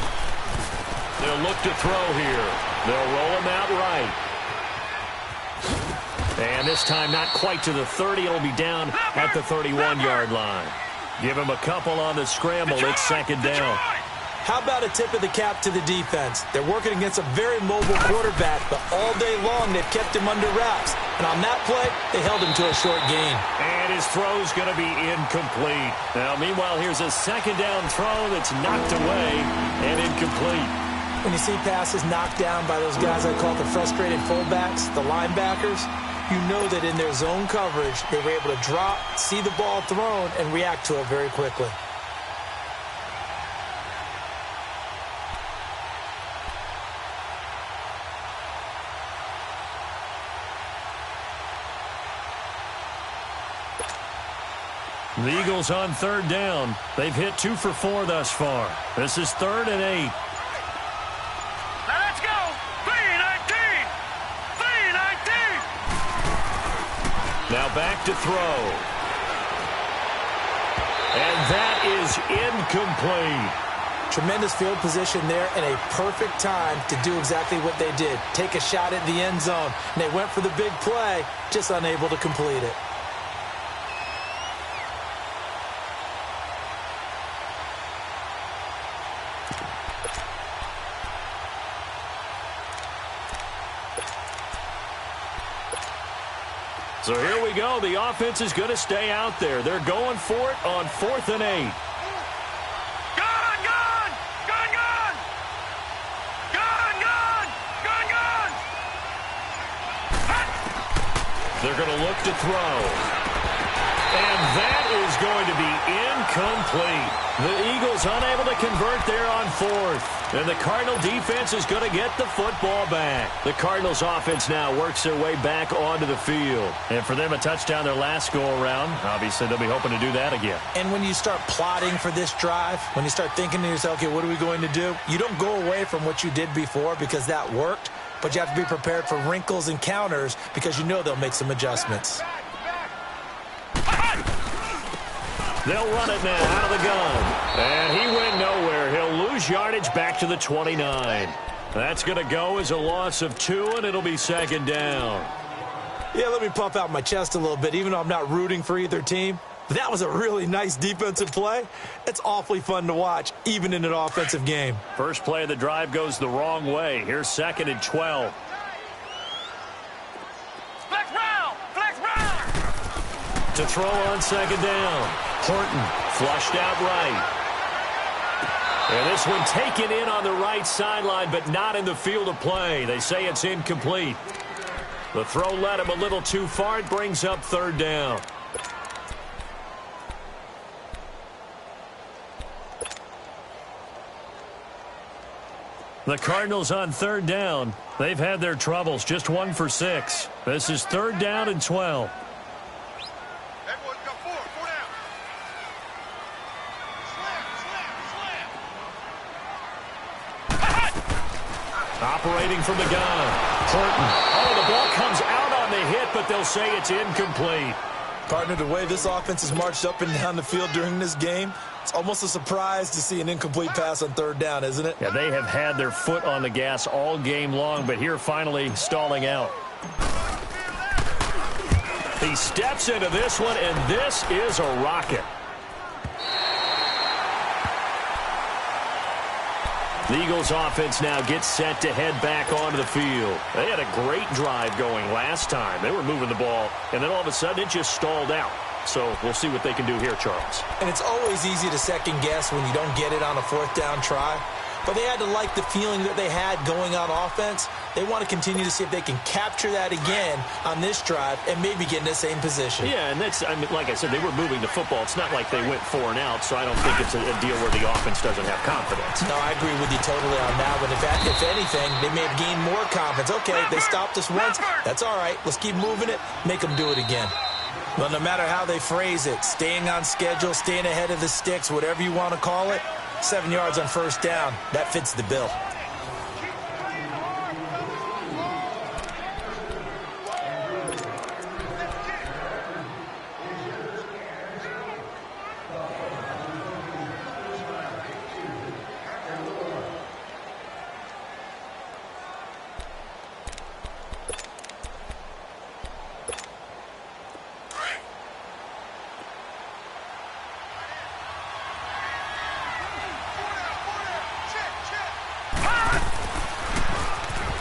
They'll look to throw here. They'll roll him out right. And this time not quite to the 30. It'll be down at the 31-yard line. Give him a couple on the scramble. It's second down. How about a tip of the cap to the defense? They're working against a very mobile quarterback, but all day long they've kept him under wraps. And on that play, they held him to a short gain. And his throw's going to be incomplete. Now, meanwhile, here's a second down throw that's knocked away and incomplete. When you see passes knocked down by those guys I call the frustrated fullbacks, the linebackers, you know that in their zone coverage, they were able to drop, see the ball thrown, and react to it very quickly. The Eagles on third down. They've hit 2 for 4 thus far. This is 3rd and 8. Let's go! 3-19! 3-19! Now back to throw. And that is incomplete. Tremendous field position there and a perfect time to do exactly what they did. Take a shot at the end zone. And they went for the big play, just unable to complete it. So here we go. The offense is going to stay out there. They're going for it on 4th and 8. Gun! Gun! Gun! Gun! Gun! Gun! Gun! Gun! They're going to look to throw. And that is going to be incomplete. The Eagles unable to convert there on 4th. And the Cardinal defense is going to get the football back. The Cardinals offense now works their way back onto the field. And for them, a touchdown their last go-around. Obviously, they'll be hoping to do that again. And when you start plotting for this drive, when you start thinking to yourself, okay, what are we going to do? You don't go away from what you did before because that worked. But you have to be prepared for wrinkles and counters because you know they'll make some adjustments. They'll run it now out of the gun. And he went nowhere. He'll lose yardage back to the 29. That's going to go as a loss of 2, and it'll be second down. Yeah, let me puff out my chest a little bit, even though I'm not rooting for either team. But that was a really nice defensive play. It's awfully fun to watch, even in an offensive game. First play of the drive goes the wrong way. Here's 2nd and 12. Flex round! Flex round! To throw on second down. Horton flushed out right. And this one taken in on the right sideline, but not in the field of play. They say it's incomplete. The throw led him a little too far. It brings up 3rd down. The Cardinals on 3rd down. They've had their troubles, just 1 for 6. This is 3rd down and 12. Everyone's got 4 down. Slam! Operating from the gun. Horton. Oh, the ball comes out on the hit, but they'll say it's incomplete. Partner, the way this offense has marched up and down the field during this game, it's almost a surprise to see an incomplete pass on 3rd down, isn't it? Yeah, they have had their foot on the gas all game long, but here finally stalling out. He steps into this one, and this is a rocket. The Eagles offense now gets set to head back onto the field. They had a great drive going last time. They were moving the ball, and then all of a sudden it just stalled out. So we'll see what they can do here, Charles. And it's always easy to second guess when you don't get it on a 4th down try. But they had to like the feeling that they had going on offense. They want to continue to see if they can capture that again on this drive and maybe get in the same position. Yeah, and that's, I mean, like I said, they were moving the football. It's not like they went 4 and out, so I don't think it's a deal where the offense doesn't have confidence. No, I agree with you totally on that one. If anything, they may have gained more confidence. Okay, they stopped us once. That's all right. Let's keep moving it. Make them do it again. Well, no matter how they phrase it, staying on schedule, staying ahead of the sticks, whatever you want to call it, 7 yards on 1st down, that fits the bill.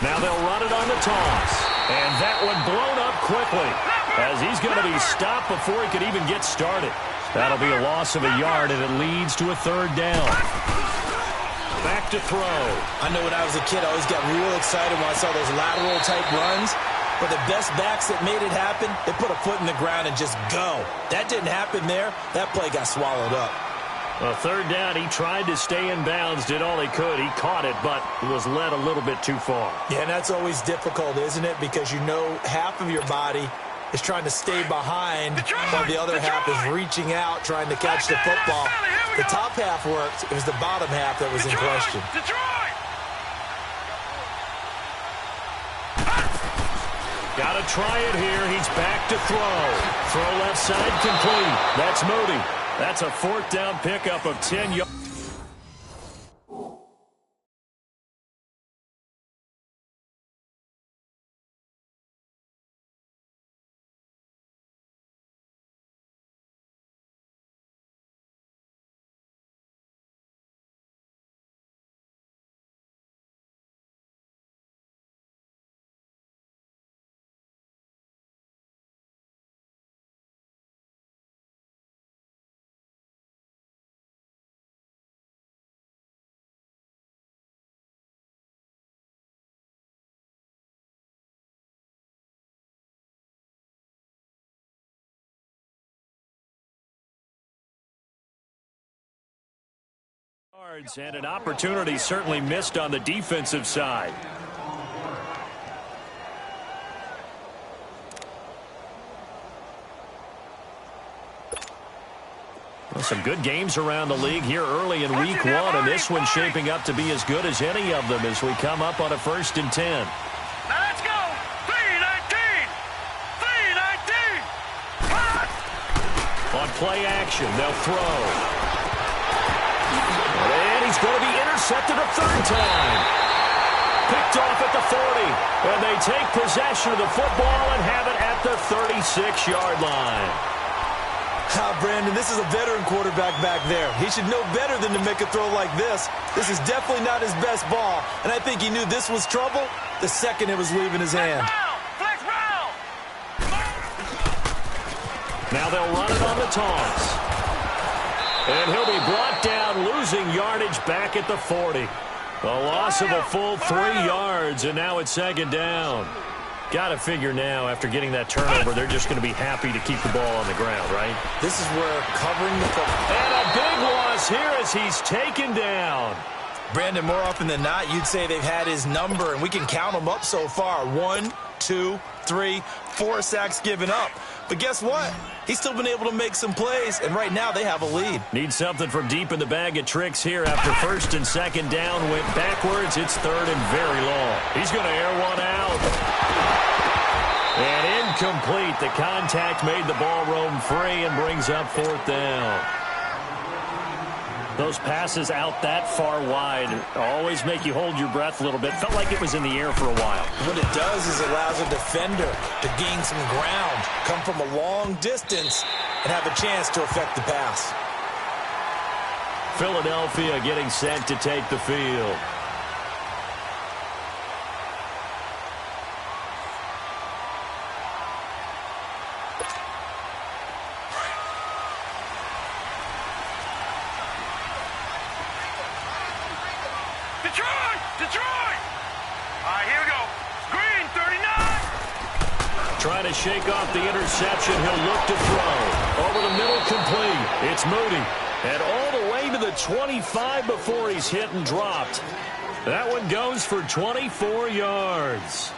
Now they'll run it on the toss. And that one blown up quickly as he's going to be stopped before he could even get started. That'll be a loss of a yard, and it leads to a third down. Back to throw. I know when I was a kid, I always got real excited when I saw those lateral-type runs. But the best backs that made it happen, they put a foot in the ground and just go. That didn't happen there. That play got swallowed up. A third down, he tried to stay in bounds, did all he could. He caught it, but was led a little bit too far. Yeah, and that's always difficult, isn't it? Because you know half of your body is trying to stay behind while the other half is reaching out, trying to catch the football. The top half worked. It was the bottom half that was in question. Got to try it here. He's back to throw. Throw left side complete. That's Moody. That's a fourth down pickup of 10 yards. And an opportunity certainly missed on the defensive side. Well, some good games around the league here early in week one, and this one's shaping up to be as good as any of them as we come up on a 1st and 10. Now let's go. 3-19. 3-19. On play action, they'll throw. And he's going to be intercepted a third time. Picked off at the 40. And they take possession of the football and have it at the 36-yard line. Brandon, this is a veteran quarterback back there. He should know better than to make a throw like this. This is definitely not his best ball. And I think he knew this was trouble the second it was leaving his hand. Flex round. Now they'll run it on the toss. And he'll be brought down, losing yardage back at the 40. A loss of a full 3 yards, and now it's 2nd down. Got to figure now, after getting that turnover, they're just going to be happy to keep the ball on the ground, right? This is where covering the football. And a big loss here as he's taken down. Brandon, more often than not, you'd say they've had his number, and we can count them up so far. 1, 2, 3, 4 sacks given up. But guess what? He's still been able to make some plays, and right now they have a lead. Need something from deep in the bag of tricks here after 1st and 2nd down. Went backwards. It's 3rd and very long. He's going to air one out. And incomplete. The contact made the ball roam free and brings up 4th down. Those passes out that far wide always make you hold your breath a little bit. Felt like it was in the air for a while. What it does is it allows a defender to gain some ground, come from a long distance, and have a chance to affect the pass. Philadelphia getting set to take the field. Detroit! All right, here we go. Green, 39. Trying to shake off the interception. He'll look to throw. Over the middle, complete. It's Moody. And all the way to the 25 before he's hit and dropped. That one goes for 24 yards.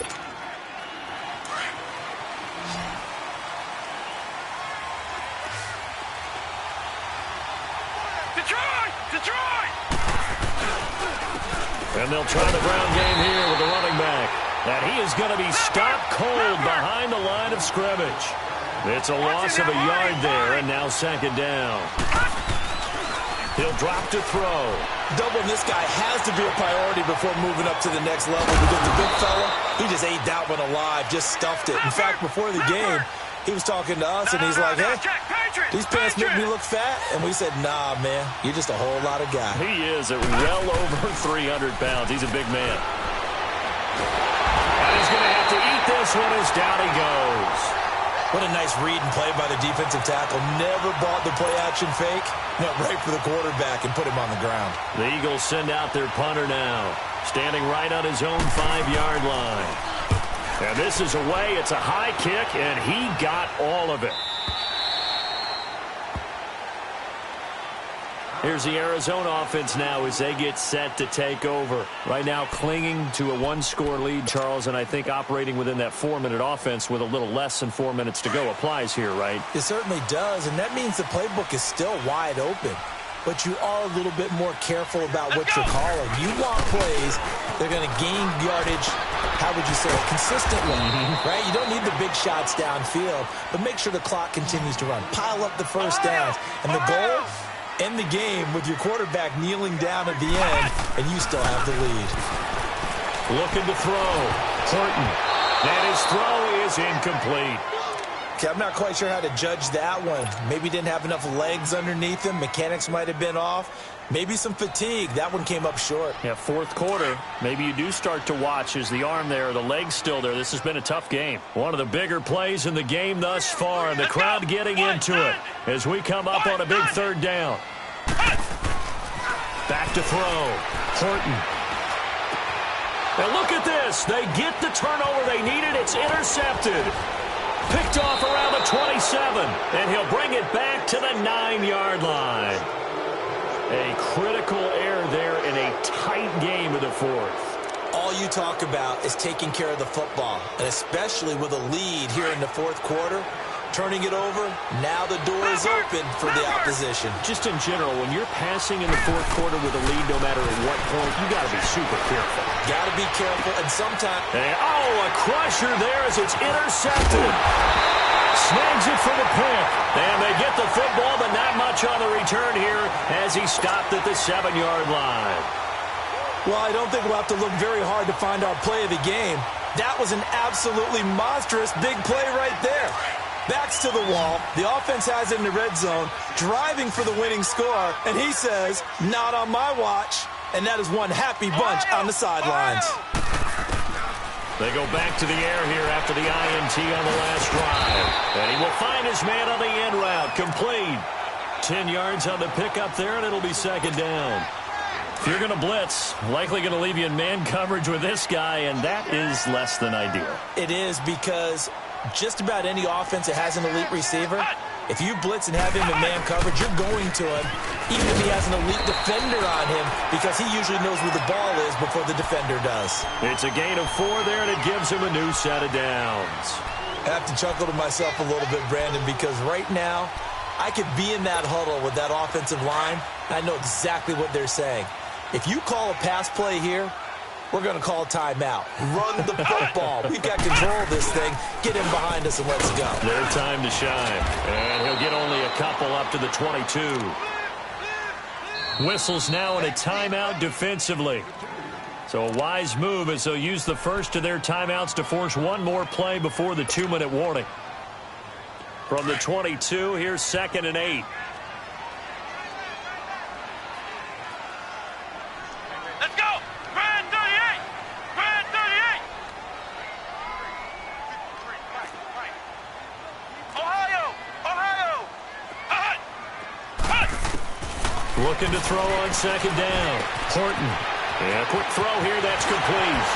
Detroit! And they'll try the ground game here with the running back. And he is going to be stopped cold behind the line of scrimmage. It's a loss of a yard there, and now 2nd down. He'll drop to throw. Doubling this guy has to be a priority before moving up to the next level, because the big fella, he just ate that one alive, just stuffed it. In fact, before the game, he was talking to us, and he's like, hey, these pants make me look fat. And we said, nah, man, you're just a whole lot of guy. He is at well over 300 pounds. He's a big man. this one as down he goes. What a nice read and play by the defensive tackle. Never brought the play-action fake. Went right for the quarterback and put him on the ground. The Eagles send out their punter now, standing right on his own 5-yard line. And this is away. It's a high kick, and he got all of it. Here's the Arizona offense now as they get set to take over. Right now clinging to a 1-score lead, Charles, and I think operating within that 4-minute offense with a little less than 4 minutes to go applies here, right? It certainly does, and that means the playbook is still wide open. But you are a little bit more careful about what you're calling. You want plays that are going to gain yardage, how would you say it, consistently, right? You don't need the big shots downfield, but make sure the clock continues to run. Pile up the first downs. And the goal? End the game with your quarterback kneeling down at the end, and you still have the lead. Looking to throw. Horton. And his throw is incomplete. Okay, I'm not quite sure how to judge that one. Maybe didn't have enough legs underneath him. Mechanics might have been off. Maybe some fatigue. That one came up short. Yeah, fourth quarter, maybe you do start to watch as the arm there, the leg's still there. This has been a tough game. One of the bigger plays in the game thus far, and the crowd getting into it as we come up on a big third down. Back to throw. Horton. Now look at this. They get the turnover they needed. It's intercepted. Picked off around the 27, and he'll bring it back to the 9-yard line. A critical error there in a tight game of the fourth. All you talk about is taking care of the football, and especially with a lead here in the fourth quarter. Turning it over, now the door is open for the opposition. Just in general, when you're passing in the fourth quarter with a lead, no matter at what point, you got to be super careful. Got to be careful, and sometimes... And, a crusher there as it's intercepted. Snags it for the pick. And they get the football, but not much on the return here as he stopped at the 7-yard line. Well, I don't think we'll have to look very hard to find our play of the game. That was an absolutely monstrous big play right there. Backs to the wall. The offense has it in the red zone, driving for the winning score, and he says, not on my watch. And that is one happy bunch on the sidelines. They go back to the air here after the INT on the last drive. And he will find his man on the end route. Complete. 10 yards on the pickup there, and it'll be second down. If you're going to blitz, likely going to leave you in man coverage with this guy, and that is less than ideal. It is, because just about any offense that has an elite receiver, if you blitz and have him in man coverage, you're going to him, even if he has an elite defender on him, because he usually knows where the ball is before the defender does. It's a gain of 4 there, and it gives him a new set of downs. I have to chuckle to myself a little bit, Brandon, because right now, I could be in that huddle with that offensive line, and I know exactly what they're saying. If you call a pass play here, we're going to call a timeout. Run the football. We've got control of this thing. Get him behind us and let's go. Their time to shine. And he'll get only a couple up to the 22. Whistles now in a timeout defensively. So a wise move as they'll use the first of their timeouts to force one more play before the 2-minute warning. From the 22, here's 2nd and 8. Let's go! Brand 38! Brand 38! Ohio! Ohio! Hut! Hut! Looking to throw on second down. Horton. And a quick throw here, that's complete.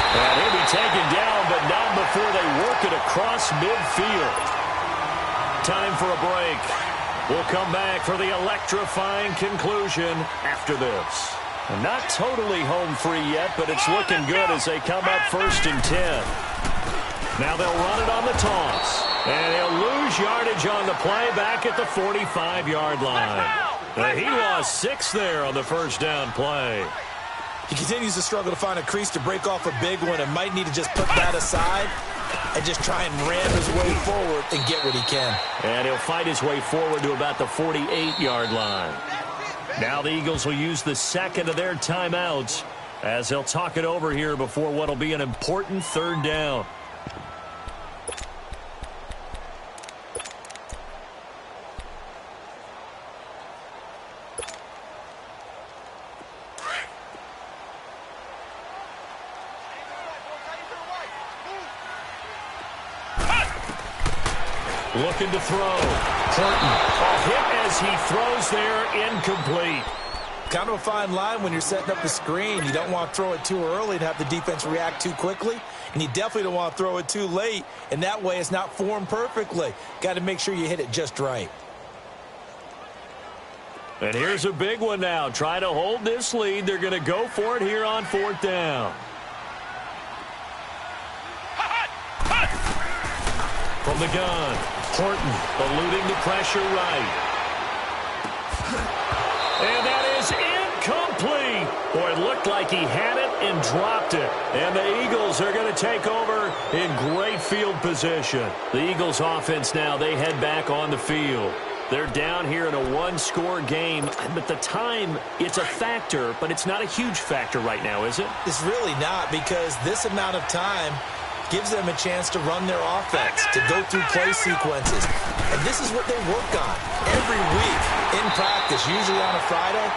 And he'll be taken down, but not before they work it across midfield. Time for a break. We'll come back for the electrifying conclusion after this. And not totally home free yet, but it's looking good as they come up 1st and 10. Now they'll run it on the toss. And he'll lose yardage on the play back at the 45-yard line. He lost 6 there on the first down play. He continues to struggle to find a crease to break off a big one and might need to just put that aside and just try and ram his way forward and get what he can. And he'll fight his way forward to about the 48-yard line. Now the Eagles will use the second of their timeouts as they'll talk it over here before what will be an important third down. Looking to throw. Horton. A hit as he throws there, incomplete. Kind of a fine line when you're setting up the screen. You don't want to throw it too early to have the defense react too quickly, and you definitely don't want to throw it too late, and that way it's not formed perfectly. Got to make sure you hit it just right. And here's a big one now. Trying to hold this lead. They're going to go for it here on 4th down. From the gun, Horton eluding the pressure right. And that is incomplete. Boy, it looked like he had it and dropped it. And the Eagles are going to take over in great field position. The Eagles offense now, they head back on the field. They're down here in a one-score game. But the time, it's a factor, but it's not a huge factor right now, is it? It's really not, because this amount of time gives them a chance to run their offense, to go through play sequences. And this is what they work on every week in practice, usually on a Friday.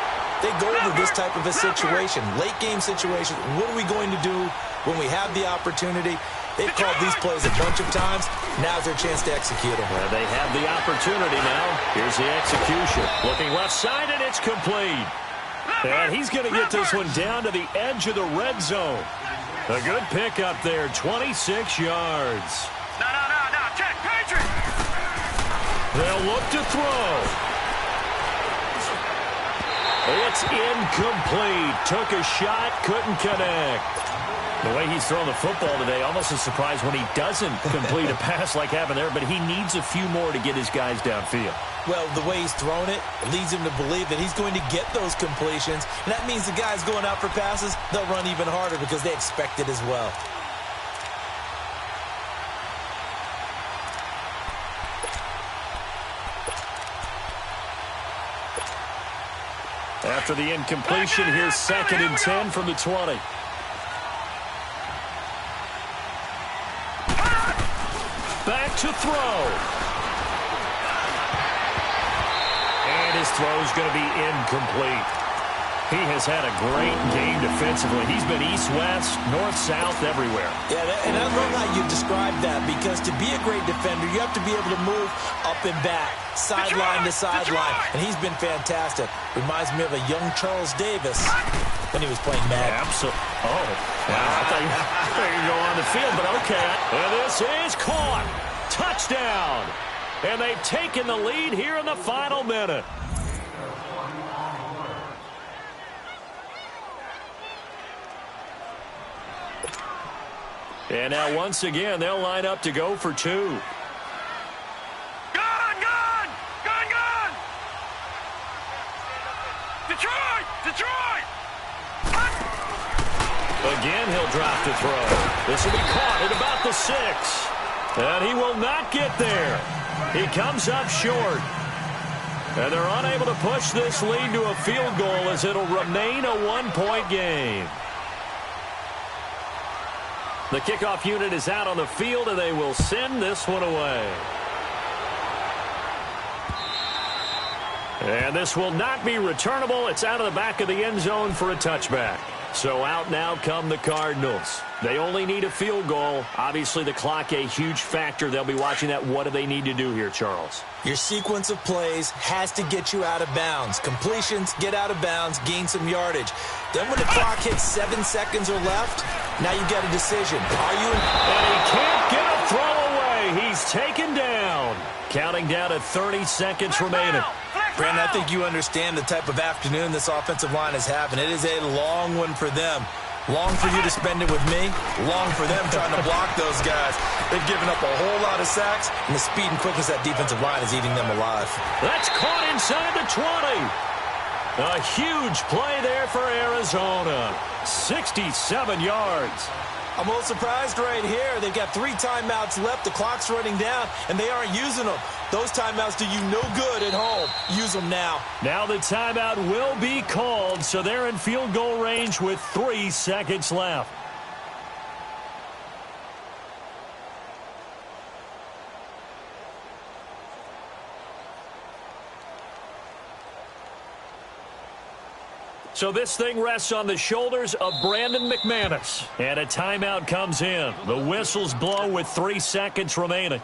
They go over this type of a situation, late game situation. What are we going to do when we have the opportunity? They've called these plays a bunch of times. Now's their chance to execute them. Well, they have the opportunity now. Here's the execution. Looking left side, and it's complete. And he's going to get this one down to the edge of the red zone. A good pickup there, 26 yards. No, check, Patriot! They'll look to throw. It's incomplete. Took a shot, couldn't connect. The way he's thrown the football today, almost a surprise when he doesn't complete a pass like happened there, but he needs a few more to get his guys downfield. Well, the way he's thrown it leads him to believe that he's going to get those completions, and that means the guys going out for passes, they'll run even harder because they expect it as well. After the incompletion, here's 2nd and 10 from the 20. Back to throw. And his throw's going to be incomplete. He has had a great game defensively. He's been east-west, north-south, everywhere. Yeah, and I love how you describe that, because to be a great defender, you have to be able to move up and back, sideline to sideline, and he's been fantastic. Reminds me of a young Charles Davis when he was playing Madden. Absolutely. Oh, wow. I thought you could go on the field, but okay. And this is caught. Touchdown. And they've taken the lead here in the final minute. And now once again, they'll line up to go for 2. Gun! Detroit! Again, he'll drop to throw. This will be caught at about the 6. And he will not get there. He comes up short. And they're unable to push this lead to a field goal as it'll remain a one-point game. The kickoff unit is out on the field, and they will send this one away. And this will not be returnable. It's out of the back of the end zone for a touchback. So out now come the Cardinals. They only need a field goal. Obviously, the clock a huge factor. They'll be watching that. What do they need to do here, Charles? Your sequence of plays has to get you out of bounds. Completions, get out of bounds, gain some yardage. Then when the clock hits 7 seconds or left, now you get a decision. Are you? And he can't get a throw away. He's taken down. Counting down to 30 seconds remaining. Brandon, I think you understand the type of afternoon this offensive line is having. It is a long one for them. Long for you to spend it with me. Long for them trying to block those guys. They've given up a whole lot of sacks, and the speed and quickness of that defensive line is eating them alive. That's caught inside the 20. A huge play there for Arizona. 67 yards. I'm a little surprised right here. They've got 3 timeouts left. The clock's running down, and they aren't using them. Those timeouts do you no good at home. Use them now. Now the timeout will be called, so they're in field goal range with 3 seconds left. So this thing rests on the shoulders of Brandon McManus. And a timeout comes in. The whistles blow with 3 seconds remaining.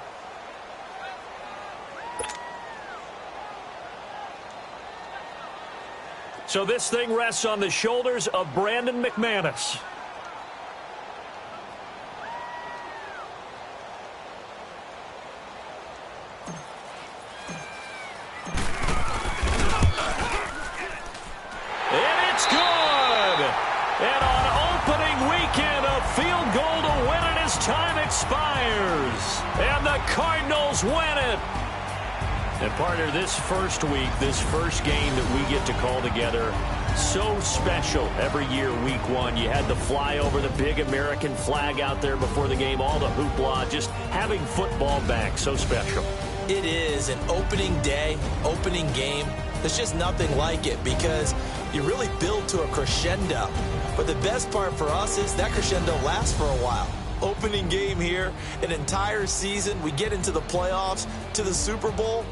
So this thing rests on the shoulders of Brandon McManus. And it's good! And on opening weekend, a field goal to win it as time expires. And the Cardinals win it. And partner, this first week, this first game that we get to call together, so special every year, week one. You had the flyover, the big American flag out there before the game, all the hoopla, just having football back, so special. It is an opening day, opening game. There's just nothing like it because you really build to a crescendo. But the best part for us is that crescendo lasts for a while. Opening game here, an entire season. We get into the playoffs, to the Super Bowl.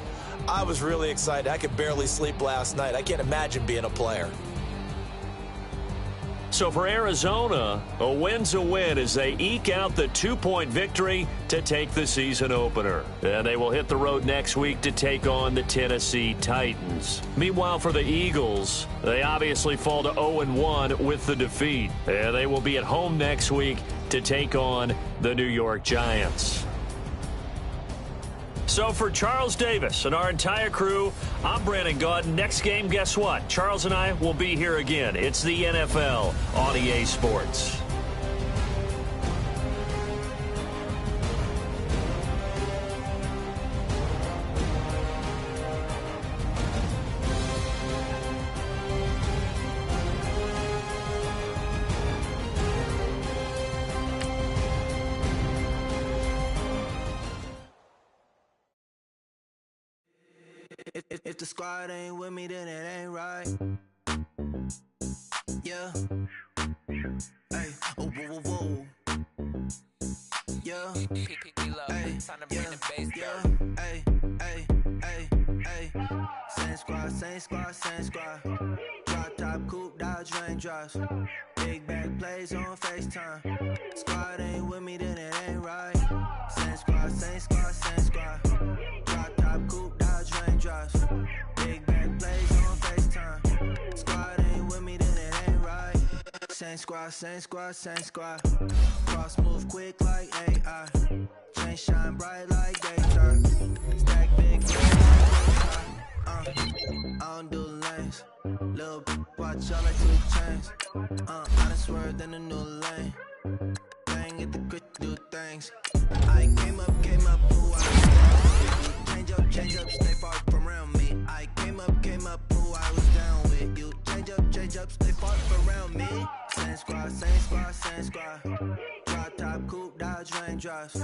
I was really excited. I could barely sleep last night. I can't imagine being a player. So for Arizona, a win's a win as they eke out the 2-point victory to take the season opener. And they will hit the road next week to take on the Tennessee Titans. Meanwhile, for the Eagles, they obviously fall to 0-1 with the defeat. And they will be at home next week to take on the New York Giants. So for Charles Davis and our entire crew, I'm Brandon Gaudin. Next game, guess what? Charles and I will be here again. It's the NFL on EA Sports. If the squad ain't with me, then it ain't right. Yeah. Hey. Oh, whoa, whoa, whoa. Yeah. Hey. Yeah. Hey. Hey. Hey. Hey. Same squad, same squad, same squad. Drop top, coupe, Dodge raindrops. Big back plays on FaceTime. Squad ain't with me, then it ain't right. Same squad, same squad, same squad. Drop top, coupe, Dodge raindrops. Big back plays on FaceTime. Squad ain't with me, then it ain't right. Same squad, same squad, same squad. Cross move quick like AI. Chain shine bright like daytime. Stack big like I don't do lanes. Little watch out like 2 chains. I done swerved in a new lane. Bang at the crit, do things. I came up, who I was. Change up, stay far from around me. I came up, who I was down with. You change up, stay far from around me. Same squad, same squad, same squad. Drop top, coupe, Dodge raindrops.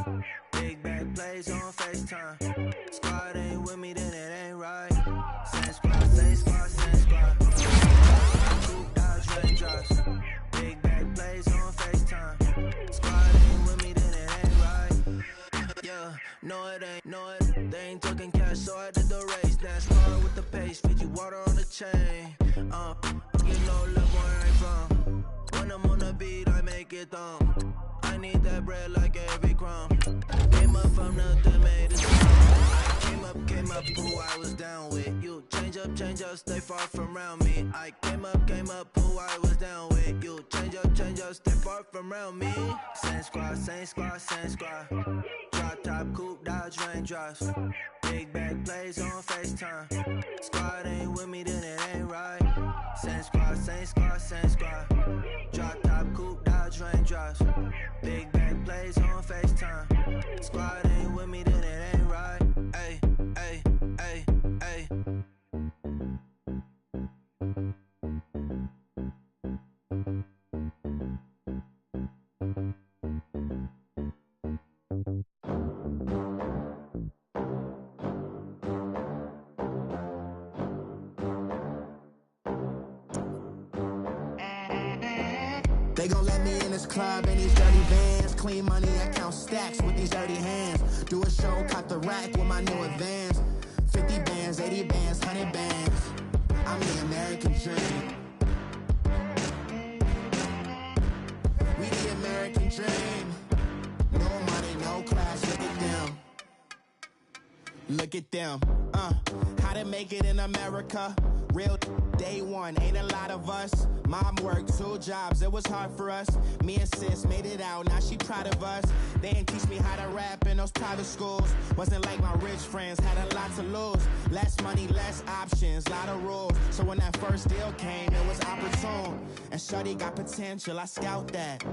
Big back plays on FaceTime. Squad ain't with me, then it ain't right. Same squad, same squad, same squad. Coupe, Dodge raindrops. Big back plays on FaceTime. Squad ain't with me, then it ain't right. Yeah, no it ain't, they ain't talking cash, so I did the race. NASCAR with the pace, feed you water on the chain. Get no love where I ain't from. When I'm on the beat, I make it thumb. I need that bread like every crumb. Came up from nothing, made it came up, who I was down with. You change up, stay far from around me. I came up, who I was down with. You change up, stay far from around me. Same squad, same squad, same squad. Drop top, coupe, Dodge raindrops. Big back plays on FaceTime. Squad ain't with me, then it ain't right. Same squad, same squad, same squad. Drop top, coupe, Dodge raindrops. Big back plays on FaceTime. Squad ain't with me, then it ain't right. Ay, ay, ay, ay. They gon' let me in this club in these dirty vans. Clean money, I count stacks with these dirty hands. Do a show, cop the rack with my new advance. 50 bands, 80 bands, 100 bands. I'm the American dream. We the American dream. No money, no class, look at them. Look at them, how to make it in America. Real day one, ain't a lot of us. Mom worked 2 jobs, it was hard for us. Me and sis made it out, now she proud of us. They didn't teach me how to rap in those private schools. Wasn't like my rich friends, had a lot to lose. Less money, less options, lot of rules. So when that first deal came, it was opportune. And shorty got potential, I scout that.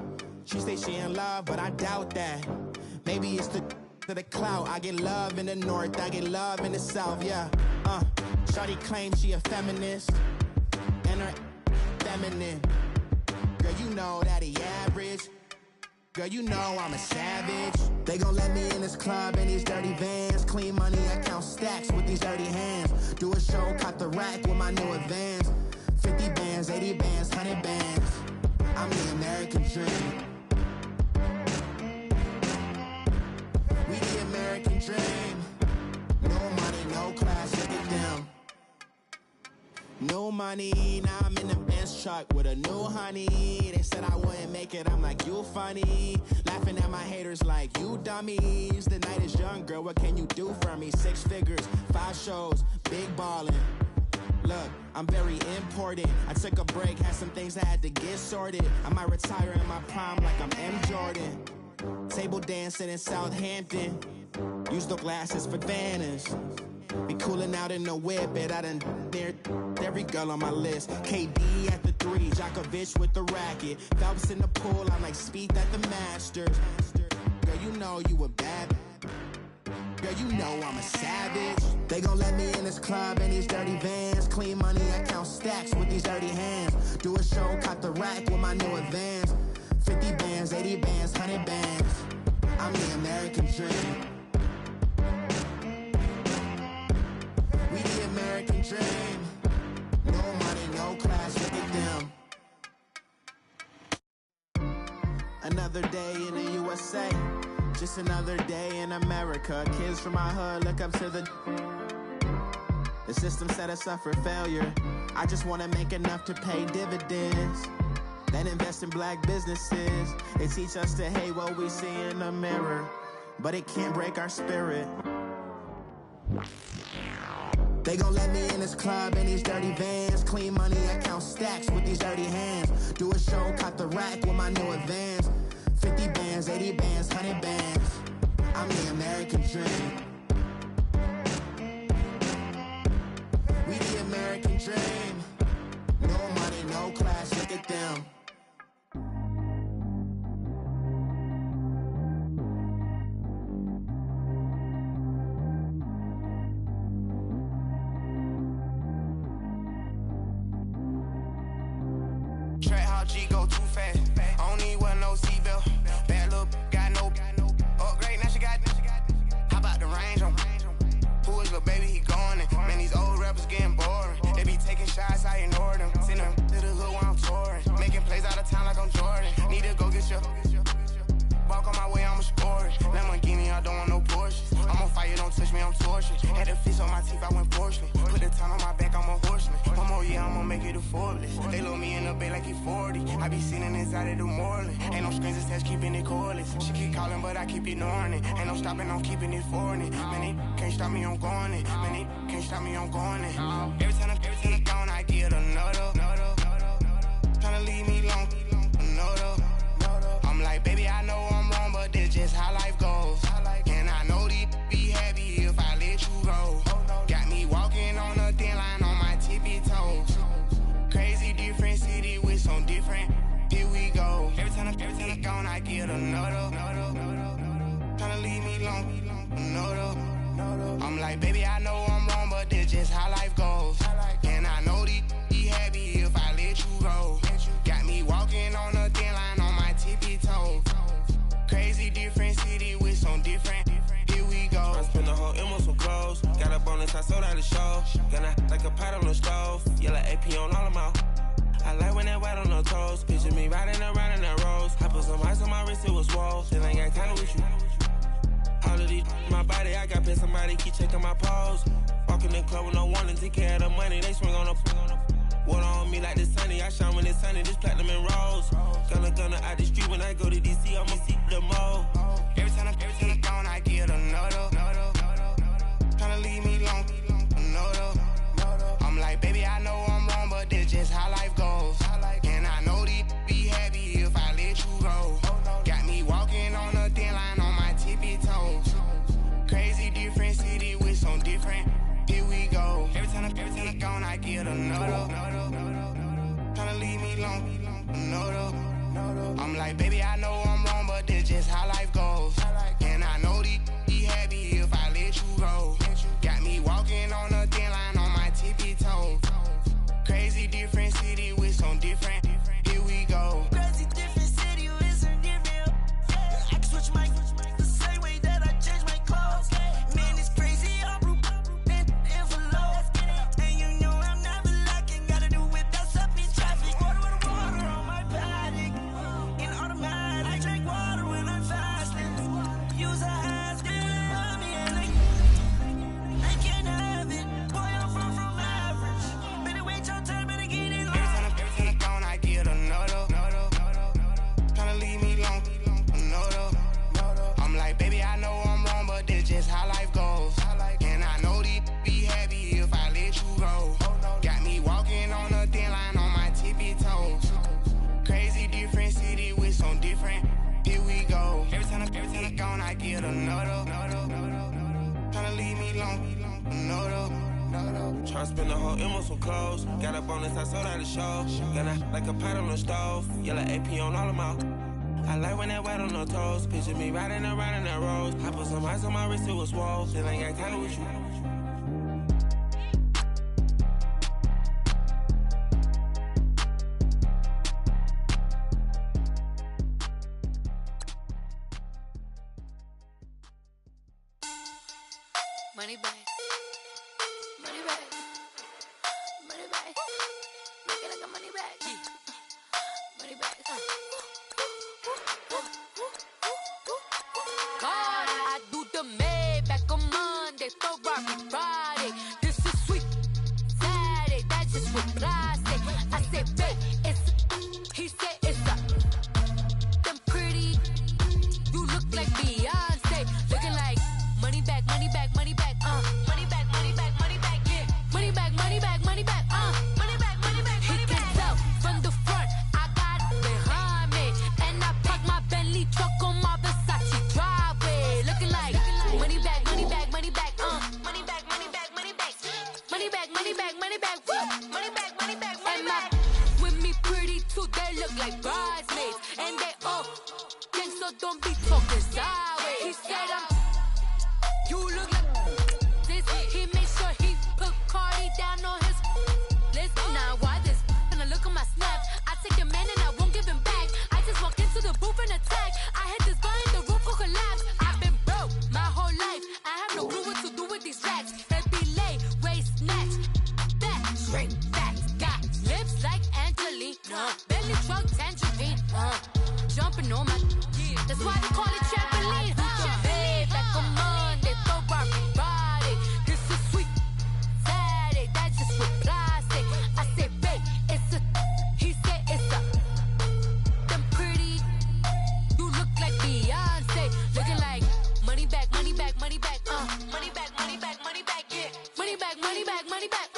She say she in love, but I doubt that. Maybe it's to the clout. I get love in the north, I get love in the south, yeah. Shorty claims she a feminist, and her feminine. Girl, you know that he average. Girl, you know I'm a savage. They gon' let me in this club in these dirty vans. Clean money, I count stacks with these dirty hands. Do a show, caught the rack with my new advance. 50 bands, 80 bands, 100 bands. I'm the American dream. We the American dream. No money, no class, look at them. No money, now I'm in the Benz truck with a new honey. They said I wouldn't make it, I'm like, you funny. Laughing at my haters like, you dummies. The night is young, girl, what can you do for me? 6 figures, 5 shows, big ballin'. Look, I'm very important. I took a break, had some things I had to get sorted. I might retire in my prime like I'm M. Jordan. Table dancing in Southampton. Use the glasses for banners. Be cooling out in the whip, but I done near every girl on my list. KD at the 3, Djokovic with the racket. Phelps in the pool, I'm like Speed at the Masters. Girl, you know you a bad. Girl, you know I'm a savage. They gon' let me in this club in these dirty vans. Clean money, I count stacks with these dirty hands. Do a show, caught the rack with my new advance. 50 bands, 80 bands, 100 bands. I'm the American dream. We the American dream. No money, no class, look at them. Another day in the USA. Just another day in America. Kids from my hood look up to the system set us up for failure. I just wanna make enough to pay dividends. Then invest in black businesses. They teach us to hate what we see in the mirror, but it can't break our spirit. They gon' let me in this club in these dirty vans. Clean money, I count stacks with these dirty hands. Do a show, caught the rack with my new advance. 50 bands, 80 bands, 100 bands. I'm the American dream. We the American dream. No money, no class, look at them. Track how G go too fast. I don't need one no seatbelt. Bad little got no upgrade. Now she got. How about the range on? Who is little baby? He going in. Man, these old rappers getting boring. They be taking shots, I ignore them. Send them to the hood while I'm touring. Making plays out of town like I'm Jordan. Need to go get your. Walk on my way, I'ma score it. Lamborghini, I don't want no Porsches. I'm on fire, don't touch me, I'm tortured. Had the fish on my teeth, I went porcelain. Put the time on my back, I'm a horseman. One more year, I'ma make it a Forbes. They load me in the bay like he 40. I be sitting inside of the Moreland. Ain't no strings attached, keeping it cordless. She keep calling, but I keep ignoring it. Ain't no stopping, I'm keeping it foreign it. Man, they can't stop me, I'm going it. Man, they can't stop me, I'm going it. Every time I'm gone, I get another. Tryna leave me alone, another. I'm like, baby, I know I'm wrong, but that's just how life goes. And I know these be happy if I let you go. Got me walking on a thin line on my tippy toes. Crazy different city with some different. Here we go. Every time I'm gone, I get another. Tryna leave me alone, another. I'm like, baby, I know I'm wrong, but that's just how life goes. And I know these be happy if I let you go. Got me walking on a thin line on my tippy toes. Crazy different city with some different. Here we go. I spent the whole M on some clothes. Got a bonus, I sold out the show. Gonna like a pot on the stove. Yellow AP on all of my. I like when that white on the toes. Picture me riding around in that rose. I put some ice on my wrist, it was swole. Then I got time with you. All of these my body, I got paid somebody keep checking my pose. Walking in the club with no warning, take care of the money. They swing on the. Water on me like the sunny, I shine when it's sunny, this platinum and rose. Gonna out the street when I go to DC, I'ma see the mall. Every time I'm gone, I get another. Tryna leave me alone, another. I'm like, baby, I know long, no though. I'm like, baby, I know I'm wrong, but this just how life goes. And I know these be happy if I let you go. Got me walking on a thin line on my tippy toes. Crazy different city with some different. Here we go. Crazy different city with some different. I can switch my the same way that I change my clothes. Man, it's crazy. I'm envelope. And you know I'm never lacking. Gotta do it. That's up in traffic. Water on my paddock. In automatic. I drink water when I'm fasting. Use a hat. I can't have it. Boy, I'm far from average. Better wait your turn. Better get in line. Every time I'm gone, I get another. Tryna leave me alone, no. I'm like, baby, I know I'm wrong, but this just how life goes. And I know these be happy if I let you go. Got me walking on a thin line on my tippy toes. Crazy different city with some different. Here we go. Every time I'm gone, I get another. Tryna leave me alone, no. Try to spend the whole M on some clothes. Got up on this, I sold out the show. Got out like a pot on the stove. Yellow AP on all of my. I like when that white on the toes. Picture me riding around in that rose. I put some ice on my wrist, it was swole. Still ain't got time with you. Money bag. Money bag. Money bag. Make it like a money bag. Money bag. God, I do the Maybach on Monday, Ferrari Friday. This is sweet Saturday, that's just what I say. I say, babe, it's he said it's a them pretty. You look like Beyonce, looking like money bag, money bag, money bag, money bag, money bag, money bag, yeah, money bag, money bag, money bag, money bag, money bag, money bag. He can tell from the front, I got it behind me, and I park my Bentley truck on my Versace driveway, looking like money bag, money bag, money bag, money bag, money bag, money bag, money bag, money bag, money bag, money bag, money bag, money bag. With me pretty too, they look like bridesmaids, and they all gang, so don't be talking sideways. He said you look like this. He made sure he put Cardi down on his list. Now why this? When I look at my snap, I take a man and I won't give him back. I just walk into the booth and attack. I hit this guy in the roof will collapse. I've been broke my whole life. I have no clue what to do with these racks. That be lay, waist snatch, back, shrink back. Got lips like Angelina, belly truck tangerine, jumping on my. That's why they call it trampoline. Babe, like a Monday, Ferrari Friday. This is sweet Saturday, that's just what I say. I say, babe, it's a. He said it's a. Them pretty. You look like Beyonce, looking like money bag, money bag, money bag, money bag, money bag, money bag, yeah, money bag, money bag, money bag,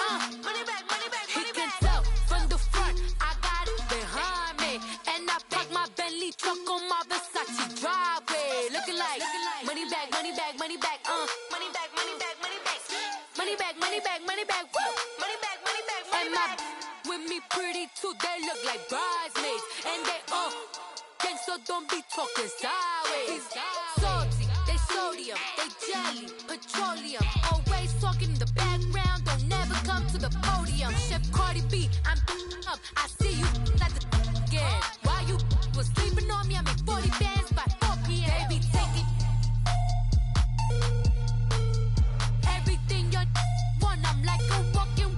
money bag, money bag. He can tell from the front, I got it behind me, and I park my Bentley truck on my Versace driveway, looking like money bag, money bag, money bag, money bag, money bag, money bag, money bag, money bag, money bag, money bag, money bag, money bag. With me pretty too, they look like bridesmaids, and they all gang, so don't be talking sideways. Salty, they sodium, they jelly, petroleum, always talking in the background, don't never come to the podium. Chef Cardi B, I'm up, I see you at the again. Why you was sleeping on me? I make 40 bands by 4 p.m. Baby, take it. Everything you want, I'm like a walking.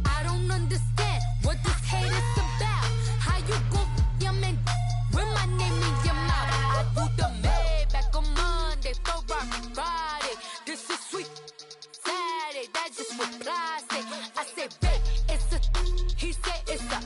I don't understand what this hate is about. How you go, your man, with my name in your mouth. I do the Maybach on Monday, Ferrari Friday. This is sweet Saturday, that's just what I say. I say, babe, it's a. He said it's a.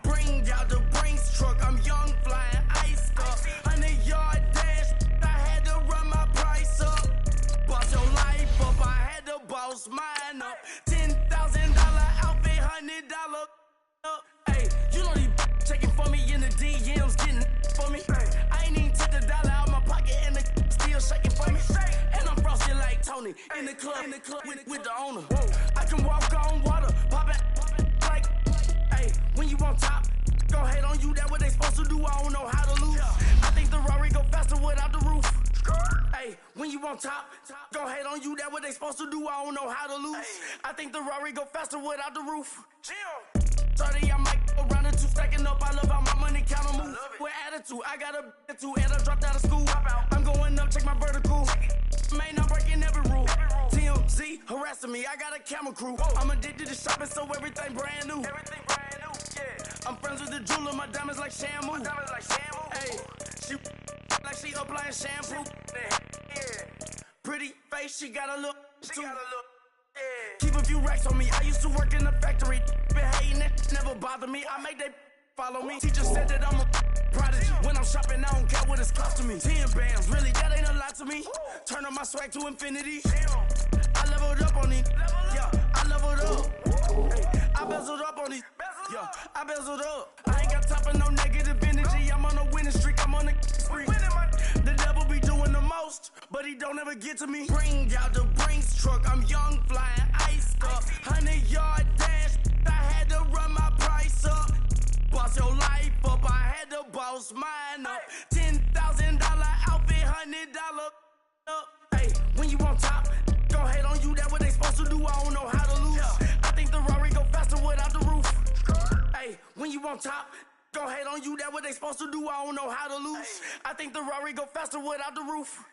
Bring out the Brinks truck, I'm young, flying iced up. 100-yard dash, I had to run my price up. Boss your life up, I had to boss mine up. $10,000 outfit, $100 up. Hey, you know these checking for me in the DMs, getting for me. I ain't even took the dollar out my pocket and the still shaking for me. And I'm frosty like Tony in the club with the owner. I can walk on water, pop it like, hey, when you on top, gon' hate on you, that what they supposed to do, I don't know how to lose. I think the Rari go faster without the roof. Hey, when you on top, gon' hate on you, that what they supposed to do, I don't know how to lose. I think the Rari go faster without the roof. 30, I might go around the two, stacking up, I love how my money count on move. With attitude, I got a attitude, and I dropped out of school. I'm going up, check my vertical. Man, I'm breaking every rule. TMZ harassing me, I got a camera crew. I'm addicted to shopping, so everything brand new. I'm friends with the jeweler, my diamonds like Shamu. Hey, she like she applying shampoo. Pretty face, she got a look too. Keep a few racks on me, I used to work in the factory. Been hating it, never bother me, I make they follow me. Teacher said that I'm a prodigy. When I'm shopping, I don't care what it's costing me. 10 bands, really, that ain't a lot to me. Turn on my swag to infinity. I leveled up on these, yeah, I leveled up. Hey, I bezeled up on these, yeah, I bezeled up. I ain't got time for no negative energy, I'm on a winning streak, I'm on a spree. The devil be doing the most, but he don't ever get to me. Bring out the Brinks truck, I'm young, flying iced up. 100-yard dash, I had to run my price up. Boss your life up, I had to boss mine up. $10,000 outfit, $100 up. Hey, when you on top, gon' hate on you, that what they supposed to do, I don't know how to lose. I think the Rari go faster without the roof. Hey, when you on top, gon' hate on you, that what they supposed to do, I don't know how to lose. I think the Rari go faster without the roof.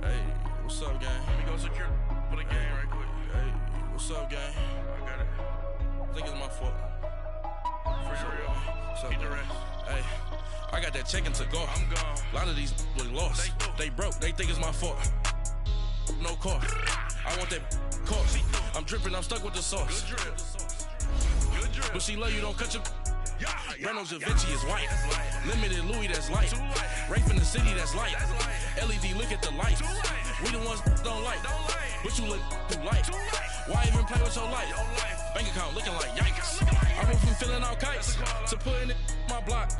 Hey, what's up, gang? Let me go secure for the game right quick. Hey, what's up, gang? I got it. I think it's my fault. For real. What's up, Keep the man? rest. Hey, I got that check-in to go. I'm gone. A lot of these was lost. They broke. They think it's my fault. No car. I want that car. I'm dripping. I'm stuck with the sauce. Good drip. Good drip. But she love you. Don't cut your. Yeah, Reynolds Da Vinci is white. Limited Louis, that's light. Rafe in the city, that's light. LED, look at the lights. We the ones don't like. But you look too light. Why even play with your life? Bank account looking like yikes. I went from filling out kites to putting it in my block.